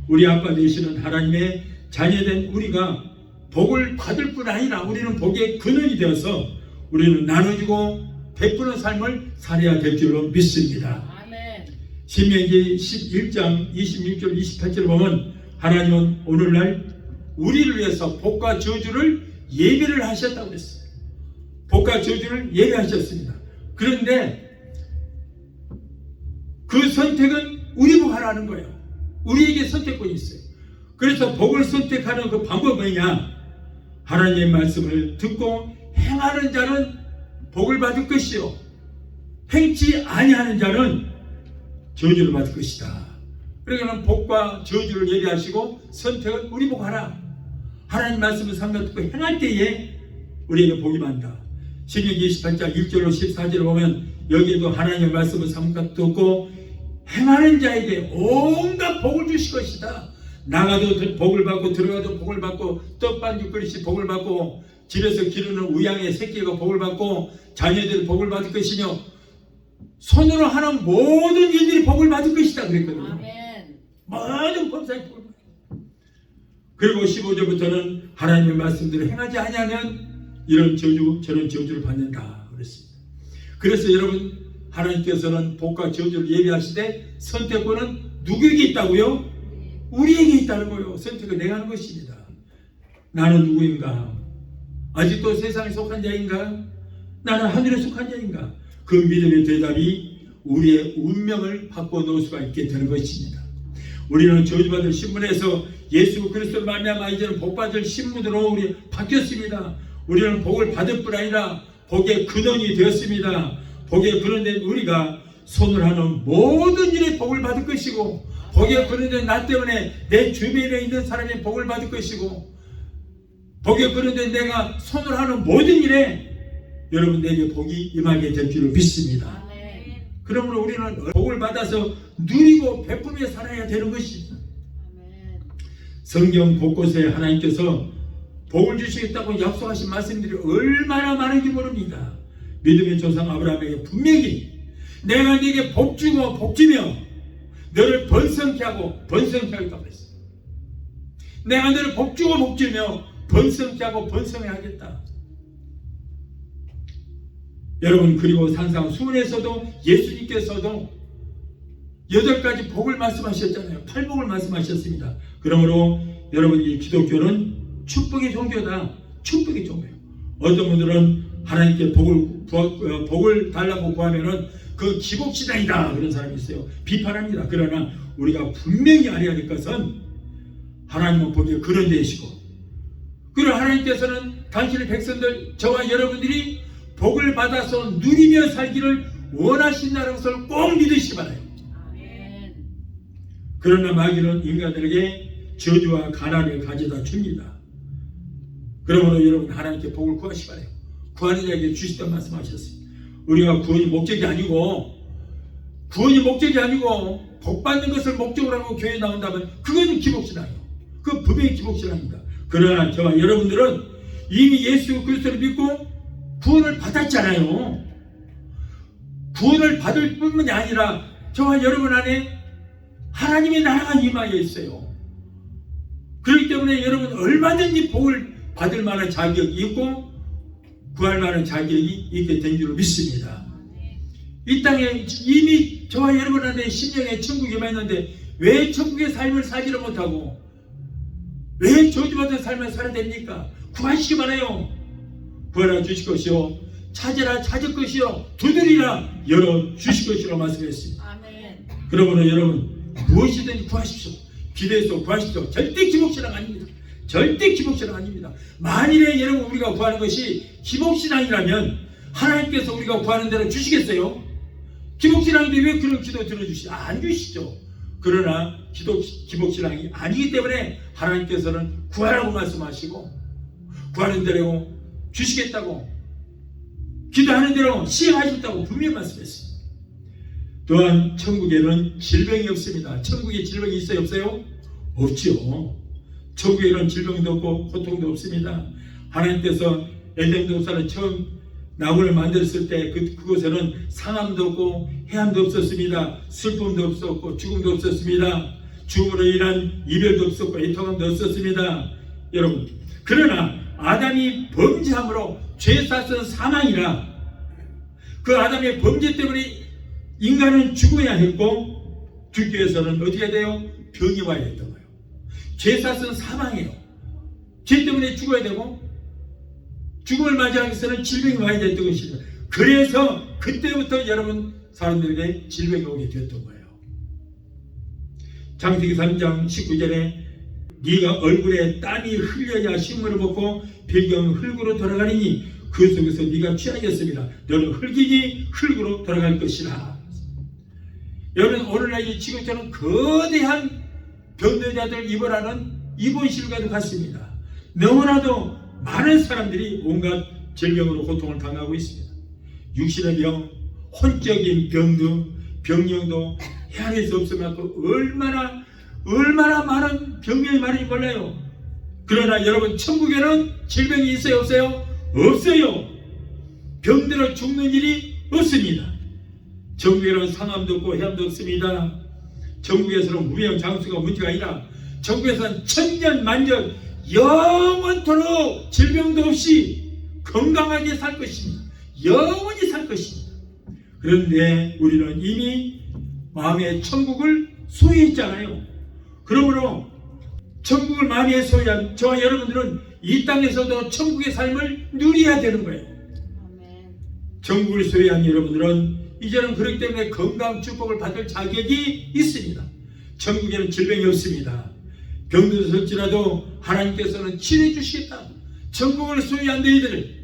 우리 아빠 되시는 하나님의 자녀된 우리가 복을 받을 뿐 아니라 우리는 복의 근원이 되어서 우리는 나눠주고 베푸는 삶을 살아야 될 줄로 믿습니다. 아멘. 신명기 11장 26절 28절을 보면 하나님은 오늘날 우리를 위해서 복과 저주를 예비를 하셨다고 했어요. 복과 저주를 예비하셨습니다. 그런데 그 선택은 우리 복하라는 거예요. 우리에게 선택권이 있어요. 그래서 복을 선택하는 그 방법은 뭐냐? 하나님의 말씀을 듣고 행하는 자는 복을 받을 것이요 행치 아니하는 자는 저주를 받을 것이다. 그러니까 복과 저주를 예비하시고 선택은 우리 복하라. 하나님 말씀을 상관 듣고 행할 때에 우리에게 복이 많다. 신명기 28장 1절로 14절을 보면 여기에도 하나님의 말씀을 상관 듣고 행하는 자에게 온갖 복을 주실 것이다. 나가도 복을 받고 들어가도 복을 받고 떡반죽 그릇이 복을 받고 집에서 기르는 우양의 새끼가 복을 받고 자녀들이 복을 받을 것이며 손으로 하는 모든 일들이 복을 받을 것이다 그랬거든요. 아멘. 모든 법상이 복을 받을. 그리고 15절부터는 하나님의 말씀대로 행하지 아니하면 이런 저주 저런 저주를 받는다 그랬습니다. 그래서 여러분 하나님께서는 복과 저주를 예비하시되 선택권은 누구에게 있다고요? 우리에게 있다는 거예요. 선택을 내가 하는 것입니다. 나는 누구인가? 아직도 세상에 속한 자인가? 나는 하늘에 속한 자인가? 그 믿음의 대답이 우리의 운명을 바꿔놓을 수가 있게 되는 것입니다. 우리는 저주받을 신분에서 예수 그리스도를 말미암아 이제는 복받을 신분으로 우리 바뀌었습니다. 우리는 복을 받을 뿐 아니라 복의 근원이 되었습니다. 복의 근원된 우리가 손을 하는 모든 일에 복을 받을 것이고, 복의 근원된 나 때문에 내 주변에 있는 사람이 복을 받을 것이고, 복의 근원된 내가 손을 하는 모든 일에 여러분 내게 복이 임하게 될 줄을 믿습니다. 아멘. 그러므로 우리는 복을 받아서 누리고 베풀며 살아야 되는 것입니다. 아멘. 성경 곳곳에 하나님께서 복을 주시겠다고 약속하신 말씀들이 얼마나 많은지 모릅니다. 믿음의 조상 아브라함에게 분명히 내가 네게 복 주고 복 주며 너를 번성케 하고 번성케 하겠다고 했어요. 내가 너를 복 주고 복 주며 번성케 하고 번성해 하겠다. 여러분, 그리고 산상 수훈에서도 예수님께서도 8가지 복을 말씀하셨잖아요. 8복을 말씀하셨습니다. 그러므로 여러분, 이 기독교는 축복의 종교다. 축복의 종교예요. 어떤 분들은 하나님께 복을 달라고 구하면은 그 기복신앙이다 그런 사람이 있어요. 비판합니다. 그러나 우리가 분명히 알아야 될 것은 하나님은 복의 근원되시고, 그리고 하나님께서는 당신의 백성들, 저와 여러분들이 복을 받아서 누리며 살기를 원하신다는 것을 꼭 믿으시기 바라요. 아멘. 그러나 마귀는 인간들에게 저주와 가난을 가져다 줍니다. 그러므로 여러분, 하나님께 복을 구하시기 바라요. 구하는 자에게 주시던 말씀하셨습니다. 우리가 구원이 목적이 아니고 복 받는 것을 목적으로 하고 교회에 나온다면 그것은 기복신앙이에요. 그 분명히 기복신앙입니다. 그러나 저와 여러분들은 이미 예수 그리스도를 믿고 구원을 받았잖아요. 구원을 받을 뿐만이 아니라 저와 여러분 안에 하나님의 나라가 임하여 있어요. 그렇기 때문에 여러분 얼마든지 복을 받을 만한 자격이 있고 구할 만한 자격이 있게 된 줄로 믿습니다. 이 땅에 이미 저와 여러분 안에 심령에 천국이 임했는데 왜 천국의 삶을 살지를 못하고 왜 저주받은 삶을 살아야 됩니까? 구하시기 바라요. 구하라 주실 것이요, 찾으라 찾을 것이요, 두드리라 열어 주실 것이라고 말씀했습니다. 아멘. 그러므로 여러분 무엇이든 구하십시오. 기도해서 구하십시오. 절대 기복신앙 아닙니다. 절대 기복신앙 아닙니다. 만일에 여러분 우리가 구하는 것이 기복신앙이라면 하나님께서 우리가 구하는 대로 주시겠어요? 기복신앙인데 왜 그런 기도 들어주시지? 안 주시죠. 그러나 기복신앙이 아니기 때문에 하나님께서는 구하라고 말씀하시고 구하는 대로 주시겠다고, 기도하는 대로 시행하셨다고 분명히 말씀했습니다. 또한 천국에는 질병이 없습니다. 천국에 질병이 있어요? 없어요? 없죠. 천국에는 질병도 없고 고통도 없습니다. 하나님께서 에덴 동산을 처음 나무를 만들었을 때 그곳에는 상함도 없고 해함도 없었습니다. 슬픔도 없었고 죽음도 없었습니다. 죽음으로 인한 이별도 없었고 애통함도 없었습니다. 여러분, 그러나 아담이 범죄함으로 죄사건 사망이라 그 아담의 범죄 때문에 인간은 죽어야 했고 죽기 위해서는 어떻게 해야 돼요? 병이 와야 했던 거예요. 죄사건 사망이에요. 죄 때문에 죽어야 되고 죽음을 맞이하기 위해서는 질병이 와야 됐던 것이죠. 그래서 그때부터 여러분 사람들에게 질병이 오게 되었던 거예요. 창세기 3장 19절에 네가 얼굴에 땀이 흘려야 식물을 먹고 배경 흙으로 돌아가리니 그 속에서 네가 취하겠습니다. 너는 흙이니 흙으로 돌아갈 것이라. 여러분, 오늘날 이 지금처럼 거대한 병들자들 입원하는 입원실과도 같습니다. 너무나도 많은 사람들이 온갖 질병으로 고통을 당하고 있습니다. 육신의 병, 혼적인 병도, 병령도 헤아릴 수 없으면 얼마나 많은 병명이 많은지 몰라요. 그러나 여러분, 천국에는 질병이 있어요? 없어요? 없어요. 병들어 죽는 일이 없습니다. 천국에는 상함도 없고 해함도 없습니다. 천국에서는 무명 장수가 문제가 아니라 천국에서는 천년 만년 영원토록 질병도 없이 건강하게 살 것입니다. 영원히 살 것입니다. 그런데 우리는 이미 마음의 천국을 소유했잖아요. 그러므로 천국을 만유에 소유한 저와 여러분들은 이 땅에서도 천국의 삶을 누려야 되는 거예요. 아멘. 천국을 소유한 여러분들은 이제는 그렇기 때문에 건강 축복을 받을 자격이 있습니다. 천국에는 질병이 없습니다. 병들었을지라도 하나님께서는 치료해 주시겠다. 천국을 소유한 너희들을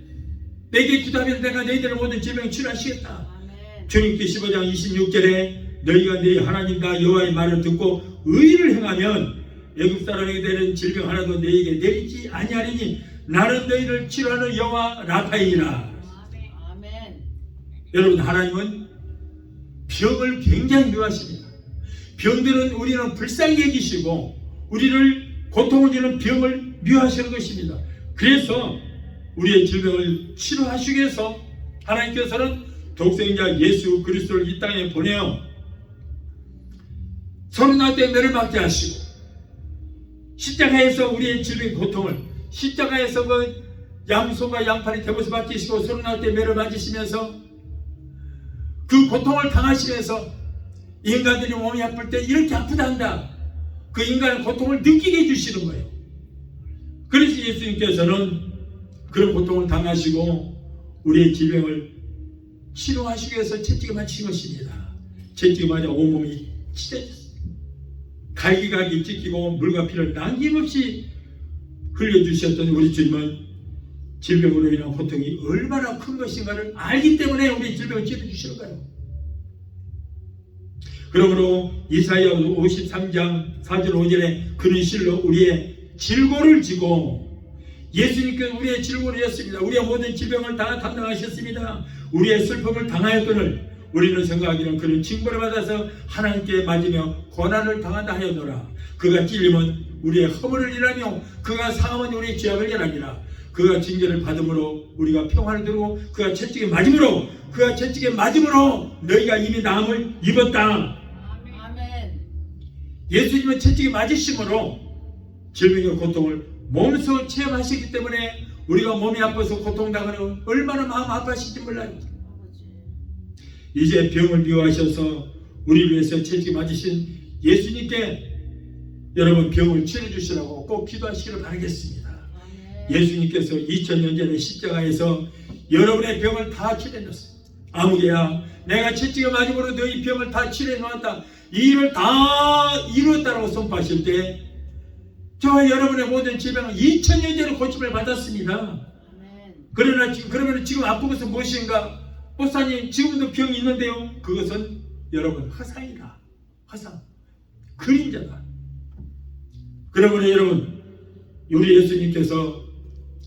내게 기도하면 내가 너희들의 모든 질병을 치료하시겠다. 아멘. 주님께 15장 26절에 너희가 너희 하나님과 여호와의 말을 듣고 의를 행하면 애굽 사람에게 되는 질병 하나도 너희에게 내리지 아니하리니 나는 너희를 치료하는 여호와 라파이니라. 아멘. 여러분, 하나님은 병을 굉장히 미워하십니다. 병들은 우리는 불쌍히 여기시고 우리를 고통을 주는 병을 미워하시는 것입니다. 그래서 우리의 질병을 치료하시기 위해서 하나님께서는 독생자 예수 그리스도를 이 땅에 보내어 서른날 때 매를 맞게 하시고 십자가에서 우리의 질병 고통을 십자가에서 그 양손과 양팔이 대못을 박히시고 서른날 때 매를 맞으시면서 그 고통을 당하시면서 인간들이 몸이 아플 때 이렇게 아프다 한다. 그 인간의 고통을 느끼게 해주시는 거예요. 그래서 예수님께서는 그런 고통을 당하시고 우리의 질병을 치료하시기 위해서 채찍에 맞추신 것입니다. 채찍에 맞아 온몸이 찢어졌습니다. 갈기갈기 찢기고 물과 피를 남김없이 흘려주셨던 우리 주님은 질병으로 인한 고통이 얼마나 큰 것인가를 알기 때문에 우리 질병을 치료해주시는 거예요. 그러므로 이사야 53장 4절 5절에 그는 실로 우리의 질고를 지고 예수님께서 우리의 질고를 졌습니다. 우리의 모든 질병을 다 담당하셨습니다. 우리의 슬픔을 당하였거늘 우리는 생각하기는 그는 징벌을 받아서 하나님께 맞으며 고난을 당한다 하였노라. 그가 찔림은 우리의 허물을 일하며 그가 상함은 우리의 죄악을 일하니라. 그가 징계를 받음으로 우리가 평안을 두고 그가 채찍에 맞음으로 너희가 이미 나음을 입었다. 아멘. 예수님은 채찍에 맞으심으로 질병의 고통을 몸소 체험하시기 때문에 우리가 몸이 아파서 고통당하는 얼마나 마음 아파하실지 몰라요. 아버지. 이제 병을 미워하셔서 우리를 위해서 채찍에 맞으신 예수님께 여러분 병을 치료해주시라고 꼭 기도하시기를 바라겠습니다. 아멘. 예수님께서 2000년 전에 십자가에서 여러분의 병을 다 치료해놨어요. 아무개야 내가 채찍에 맞음으로 너희 병을 다 치료해놓았다. 이 일을 다 이루었다라고 선포하실 때 저와 여러분의 모든 질병은 2000년 전에 고침을 받았습니다. 아멘. 그러면 지금 아픈 것은 무엇인가? 목사님 지금도 병이 있는데요. 그것은 여러분 화상이다. 화상. 그림자다. 그러므로 여러분 우리 예수님께서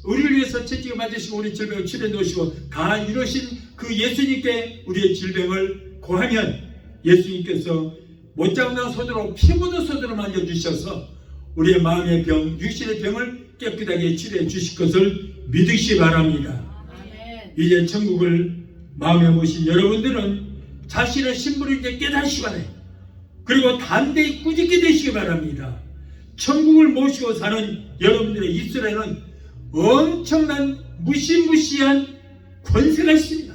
우리를 위해서 채찍에 맞으시고 우리 질병을 치료해 놓으시고 다 이루신 그 예수님께 우리의 질병을 고하면 예수님께서 못장난 손으로 피 묻은 손으로 만져주셔서 우리의 마음의 병, 육신의 병을 깨끗하게 치료해 주실 것을 믿으시기 바랍니다. 아멘. 이제 천국을 마음에 모신 여러분들은 자신의 신분을 이제 깨닫시기 바라요. 그리고 담대히 꾸짖게 되시기 바랍니다. 천국을 모시고 사는 여러분들의 입술에는 엄청난 무시무시한 권세가 있습니다.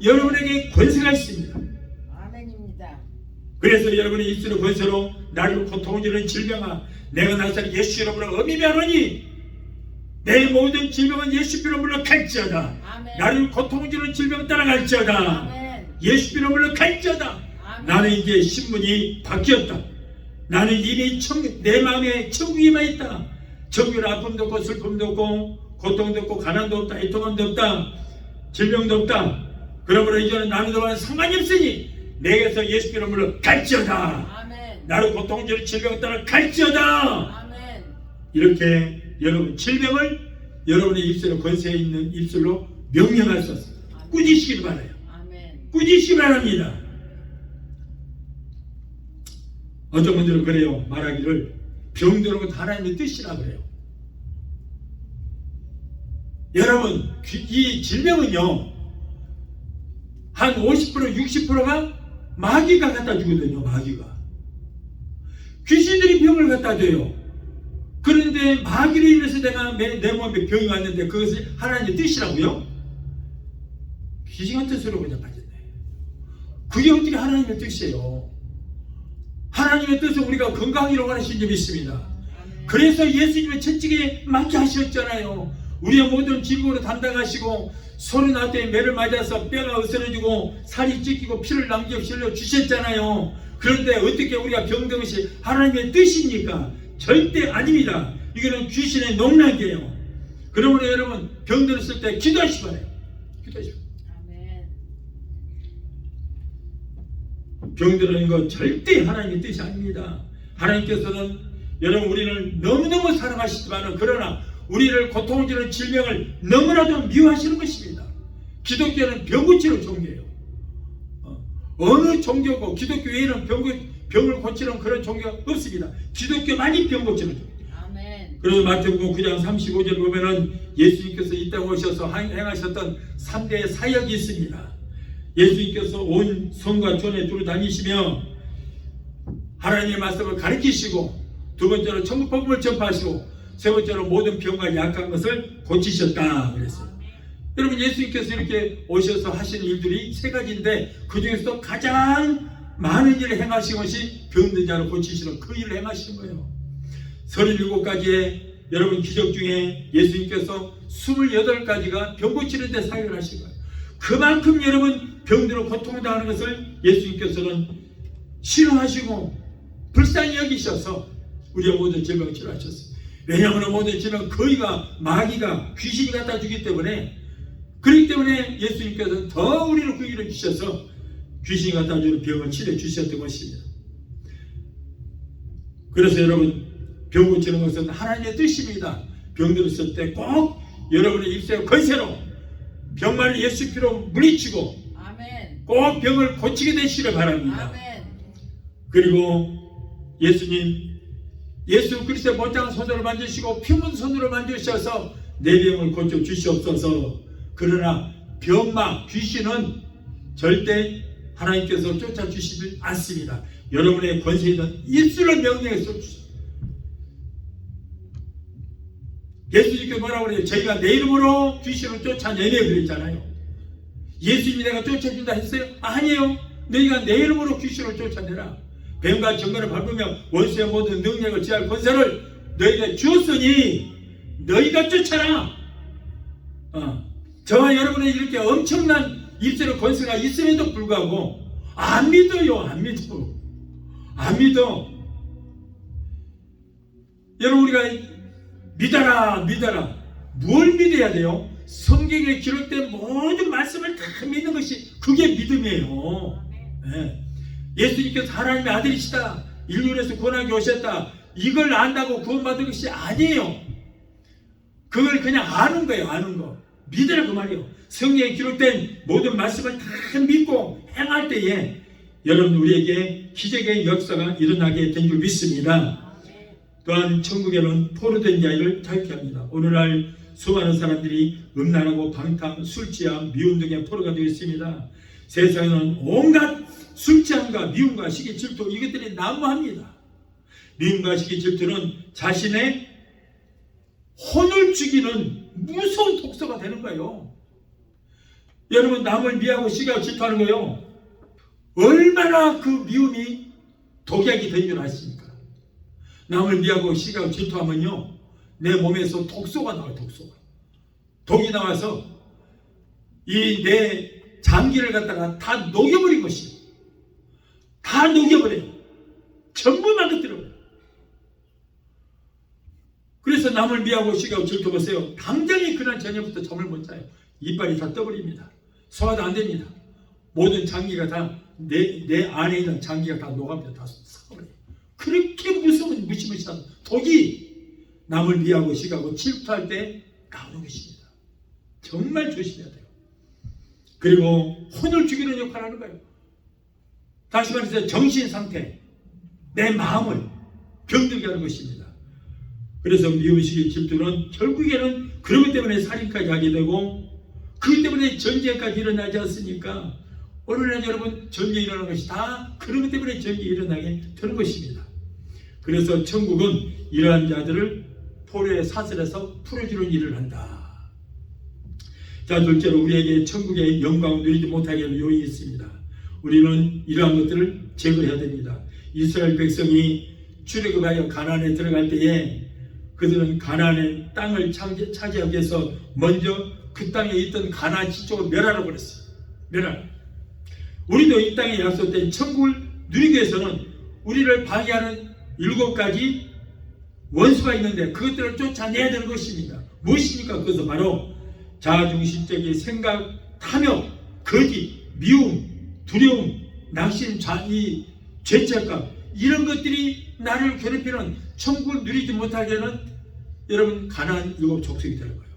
여러분에게 권세가 있습니다. 아멘입니다. 그래서 여러분의 입술의 권세로 나를 고통을 주는 질병아 내가 나사렛 예수 이름으로 엄히 멸하니 내 모든 질병은 예수 이름으로 물러갈지어다. 아멘. 나를 고통을 주는 질병은 따라갈지어다. 아멘. 예수 이름으로 물러갈지어다. 아멘. 나는 이제 신분이 바뀌었다. 나는 이미 내 마음에 천국이 임하였다. 천국에 아픔도 없고 슬픔도 없고 고통도 없고 가난도 없다. 애통함도 없다. 질병도 없다. 그러므로 이제는 나는 너와는 상관이 없으니 내게서 예수 이름으로 갈지어다. 아멘. 나를 고통을 주는 질병을 따라 갈지어다. 아멘. 이렇게 여러분 질병을 여러분의 입술에 권세 있는 입술로 명령할 수 없습니다. 꾸짖으시기 바라요. 아멘. 꾸짖으시기 바랍니다. 어떤 분들은 그래요. 말하기를 병들은 것 하나님의 뜻이라 그래요. 여러분 이 질병은요 한 50% 60%가 마귀가 갖다 주거든요. 마귀가 귀신들이 병을 갖다 줘요. 그런데 마귀로 인해서 내 몸에 병이 왔는데 그것이 하나님의 뜻이라고요? 귀신 같은 소리가 그냥 빠졌네. 그게 어떻게 하나님의 뜻이에요? 하나님의 뜻은 우리가 건강이라고 하신 점이 있습니다. 아멘. 그래서 예수님의 채찍에 맞게 하셨잖아요. 우리의 모든 질고를 담당하시고 소리 날 때 매를 맞아서 뼈가 으스러지고 살이 찢기고 피를 남겨 실려 주셨잖아요. 그런데 어떻게 우리가 병든 것이 하나님의 뜻입니까? 절대 아닙니다. 이거는 귀신의 농락이에요. 그러므로 여러분 병들었을 때 기도하시기 바래요. 기도하시기 바래요. 아멘. 병들어는 거 절대 하나님의 뜻이 아닙니다. 하나님께서는 여러분 우리를 너무너무 사랑하시지만 그러나 우리를 고통을 주는 질병을 너무나도 미워하시는 것입니다. 기독교는 병 고치는 종교예요. 어느 종교고 기독교 외에는 병을 고치는 그런 종교가 없습니다. 기독교만이 병 고치는 종교. 아멘. 그래서 마태복음 9장 35절 보면은 예수님께서 이 땅에 오셔서 행하셨던 3대의 사역이 있습니다. 예수님께서 온 성과 전에 두루 다니시며 하나님의 말씀을 가르치시고 두 번째로 천국 복음을 전파하시고 세 번째로 모든 병과 약한 것을 고치셨다 그랬어요. 여러분 예수님께서 이렇게 오셔서 하신 일들이 세 가지인데 그 중에서도 가장 많은 일을 행하신 것이 병든 자를 고치시는 그 일을 행하신 거예요. 37가지의 여러분 기적 중에 예수님께서 28가지가 병 고치는 데 사역을 하신 거예요. 그만큼 여러분 병들어 고통을 당하는 것을 예수님께서는 싫어하시고 불쌍히 여기셔서 우리의 모든 질병을 치료하셨어요. 왜냐하면 모든 질병은 거의가 마귀가 귀신이 갖다 주기 때문에 그렇기 때문에 예수님께서 더 우리를 그 일을 주셔서 귀신이 갖다 주는 병을 치료 주셨던 것입니다. 그래서 여러분 병 고치는 것은 하나님의 뜻입니다. 병 들었을 때 꼭 여러분의 입술의 권세로 병만을 예수 피로 물리치고 아멘. 꼭 병을 고치게 되시기를 바랍니다. 아멘. 그리고 예수 그리스도의 못장한 손으로 만드시고 피문 손으로 만드셔서 내 병을 고쳐 주시옵소서. 그러나 병마 귀신은 절대 하나님께서 쫓아주시지 않습니다. 여러분의 권세 있는 입술을 명령해서 주십시오. 예수님께서 뭐라고 그래요? 저희가 내 이름으로 귀신을 쫓아내려 그랬잖아요. 예수님이 내가 쫓아준다 했어요? 아니에요. 너희가 내 이름으로 귀신을 쫓아내라. 뱀과 정갈을 밟으며 원수의 모든 능력을 취할 권세를 너희에게 주었으니 너희가 쫓아라. 저와 여러분의 이렇게 엄청난 입술의 권세가 있음에도 불구하고 안 믿어요. 안 믿어. 여러분 우리가 믿어라. 뭘 믿어야 돼요? 성경에 기록된 모든 말씀을 다 믿는 것이 그게 믿음이에요. 네. 예수님께서 하나님의 아들이시다. 인류에서 구원하게 오셨다. 이걸 안다고 구원받은 것이 아니에요. 그걸 그냥 아는 거예요. 아는 거. 믿으라 그 말이에요. 성경에 기록된 모든 말씀을 다 믿고 행할 때에 여러분 우리에게 기적의 역사가 일어나게 된 줄 믿습니다. 또한 천국에는 포로된 자를 자유케 합니다. 오늘날 수많은 사람들이 음란하고 방탕, 술 취함, 미움 등의 포로가 되어 있습니다. 세상에는 온갖 술 취함과 미움과 시기 질투 이것들이 난무합니다. 미움과 시기 질투는 자신의 혼을 죽이는 무서운 독소가 되는 거예요. 여러분 남을 미워하고 시기하고 질투하는 거예요. 얼마나 그 미움이 독약이 된 줄 아십니까? 남을 미워하고 시기하고 질투하면요 내 몸에서 독소가 나와요. 독이 나와서 이 내 장기를 갖다가 다 녹여버린 것이에요. 다 녹여버려요. 전부 망가뜨려요. 그래서 남을 미워하고 시기하고 질투하세요. 당장에 그날 저녁부터 잠을 못 자요. 이빨이 다 떠버립니다. 소화도 안 됩니다. 모든 장기가 다 내 안에 있는 장기가 다 녹아버려. 다 썩어버려요. 그렇게 무서운 무시무시한 독이 남을 미워하고 시기하고 질투할 때 나오는 것입니다. 정말 조심해야 돼요. 그리고 혼을 죽이는 역할을 하는 거예요. 다시 말해서 정신 상태, 내 마음을 병들게 하는 것입니다. 그래서 미움, 시기, 질투는 결국에는 그런 것 때문에 살인까지 하게 되고 그것 때문에 전쟁까지 일어나지 않습니까? 오늘날 여러분 전쟁이 일어나는 것이 다 그런 것 때문에 전쟁이 일어나게 되는 것입니다. 그래서 천국은 이러한 자들을 포로의 사슬에서 풀어주는 일을 한다. 자, 둘째로 우리에게 천국의 영광을 누리지 못하게 하는 요인이 있습니다. 우리는 이러한 것들을 제거해야 됩니다. 이스라엘 백성이 출애굽하여 가나안에 들어갈 때에 그들은 가나안의 땅을 차지하기 위해서 먼저 그 땅에 있던 가나안 지쪽을 멸하라 그랬어요. 멸하라. 우리도 이 땅에 약속된 천국을 누리기 위해서는 우리를 방해하는 7가지 원수가 있는데 그것들을 쫓아내야 되는 것입니다. 무엇입니까? 그것은 바로 자아중심적인 생각, 탐욕, 거짓, 미움, 두려움, 낙심, 이 죄책감, 이런 것들이 나를 괴롭히는, 천국을 누리지 못하게 하는 여러분 가나안 7 족속이 되는 거예요.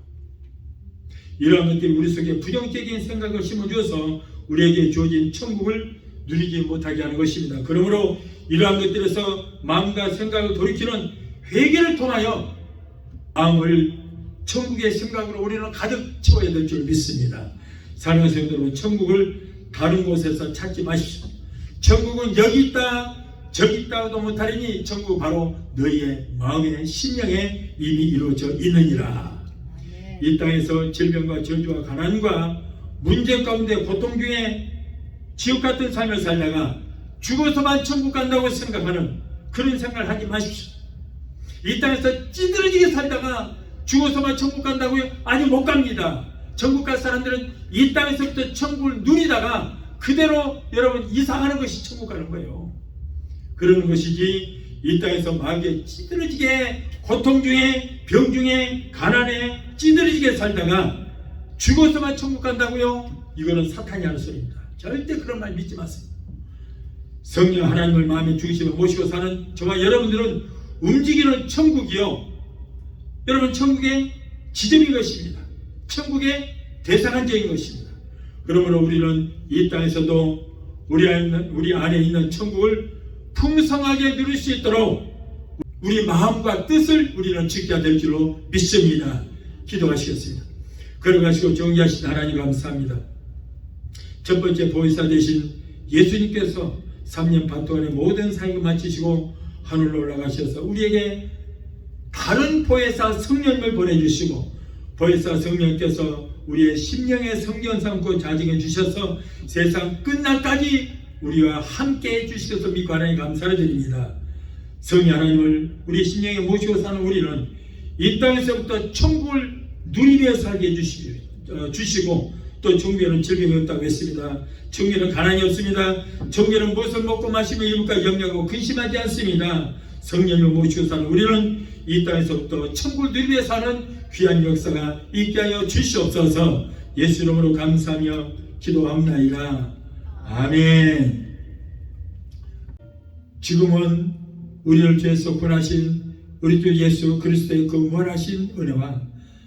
이러한 것들이 우리 속에 부정적인 생각을 심어주어서 우리에게 주어진 천국을 누리지 못하게 하는 것입니다. 그러므로 이러한 것들에서 마음과 생각을 돌이키는 회개를 통하여 마음을 천국의 생각으로 우리는 가득 채워야 될 줄 믿습니다. 사랑하는 성도 여러분, 천국을 다른 곳에서 찾지 마십시오. 천국은 여기 있다 저기 있다도 못하리니 천국은 바로 너희의 마음의 심령에 이미 이루어져 있느니라. 이 땅에서 질병과 저주와 가난과 문제 가운데 고통 중에 지옥 같은 삶을 살다가 죽어서만 천국 간다고 생각하는 그런 생각을 하지 마십시오. 이 땅에서 찌들어지게 살다가 죽어서만 천국 간다고요? 아니, 못 갑니다. 천국 갈 사람들은 이 땅에서부터 천국을 누리다가 그대로 여러분 이사하는 것이 천국 가는 거예요. 그러는 것이지, 이 땅에서 마귀에 찌들어지게 고통 중에 병 중에 가난에 찌들어지게 살다가 죽어서만 천국 간다고요? 이거는 사탄이 하는 소리입니다. 절대 그런 말 믿지 마세요. 성령 하나님을 마음의 중심에 모시고 사는 저와 여러분들은 움직이는 천국이요, 여러분 천국의 지점인 것입니다. 천국의 대상한적인 것입니다. 그러므로 우리는 이 땅에서도 우리 안에 있는 천국을 풍성하게 누릴 수 있도록 우리 마음과 뜻을 우리는 지켜야 될 줄로 믿습니다. 기도하시겠습니다. 걸어가시고 정의하신 하나님 감사합니다. 첫 번째 보혜사 되신 예수님께서 3년 반 동안의 모든 사역을 마치시고 하늘로 올라가셔서 우리에게 다른 보혜사 성령을 보내주시고, 보혜사 성령께서 우리의 심령의 성전 삼고 자정해 주셔서 세상 끝날까지 우리와 함께 해주시셔서 믿고 하나님 감사를 드립니다. 성령 하나님을 우리 심령에 모시고 사는 우리는 이 땅에서부터 천국을 누리며 살게 해주시고, 또 천국에는 질병이 없다고 했습니다. 천국에는 가난이 없습니다. 천국에는 무엇을 먹고 마시며 입을까 염려하고 근심하지 않습니다. 성령을 모시고 사는 우리는 이 땅에서부터 천국을 누리며 사는 귀한 역사가 있게 하여 주시옵소서. 예수 이름으로 감사하며 기도합나이다. 아멘. 지금은 우리를 죄에서 구원하신 우리 주 예수 그리스도의 그 무한하신 은혜와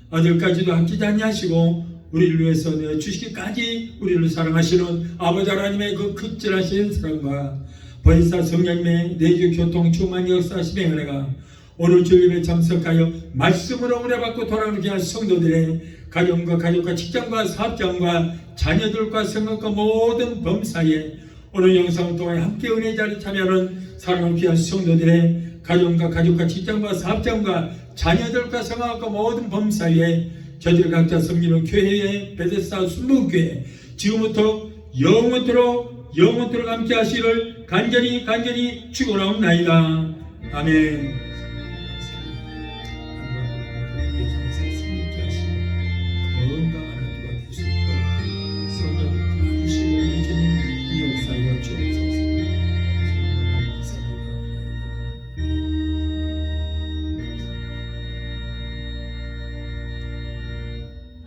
아들까지도 아끼지 아니하시고 우리를 위해서 내어주시기까지 우리를 사랑하시는 아버지 하나님의 그 극진하신 사랑과 보혜사 성령님의 내주 교통 충만 역사하심의 은혜가 오늘 주일에 참석하여 말씀으로 은혜받고 돌아오는 귀한 성도들의 가정과 가족과 직장과 사업장과 자녀들과 생각과 모든 범사에 오늘 영상을 통해 함께 은혜 자리 참여하는 사랑하는 귀한 성도들의 가정과 가족과 직장과 사업장과 자녀들과 생각과 모든 범사에 저들 각자 섬기는 교회의 베데스다 순복음교회 지금부터 영원토록 함께 하시기를 간절히 축원하옵나이다. 아멘.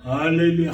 할렐루야.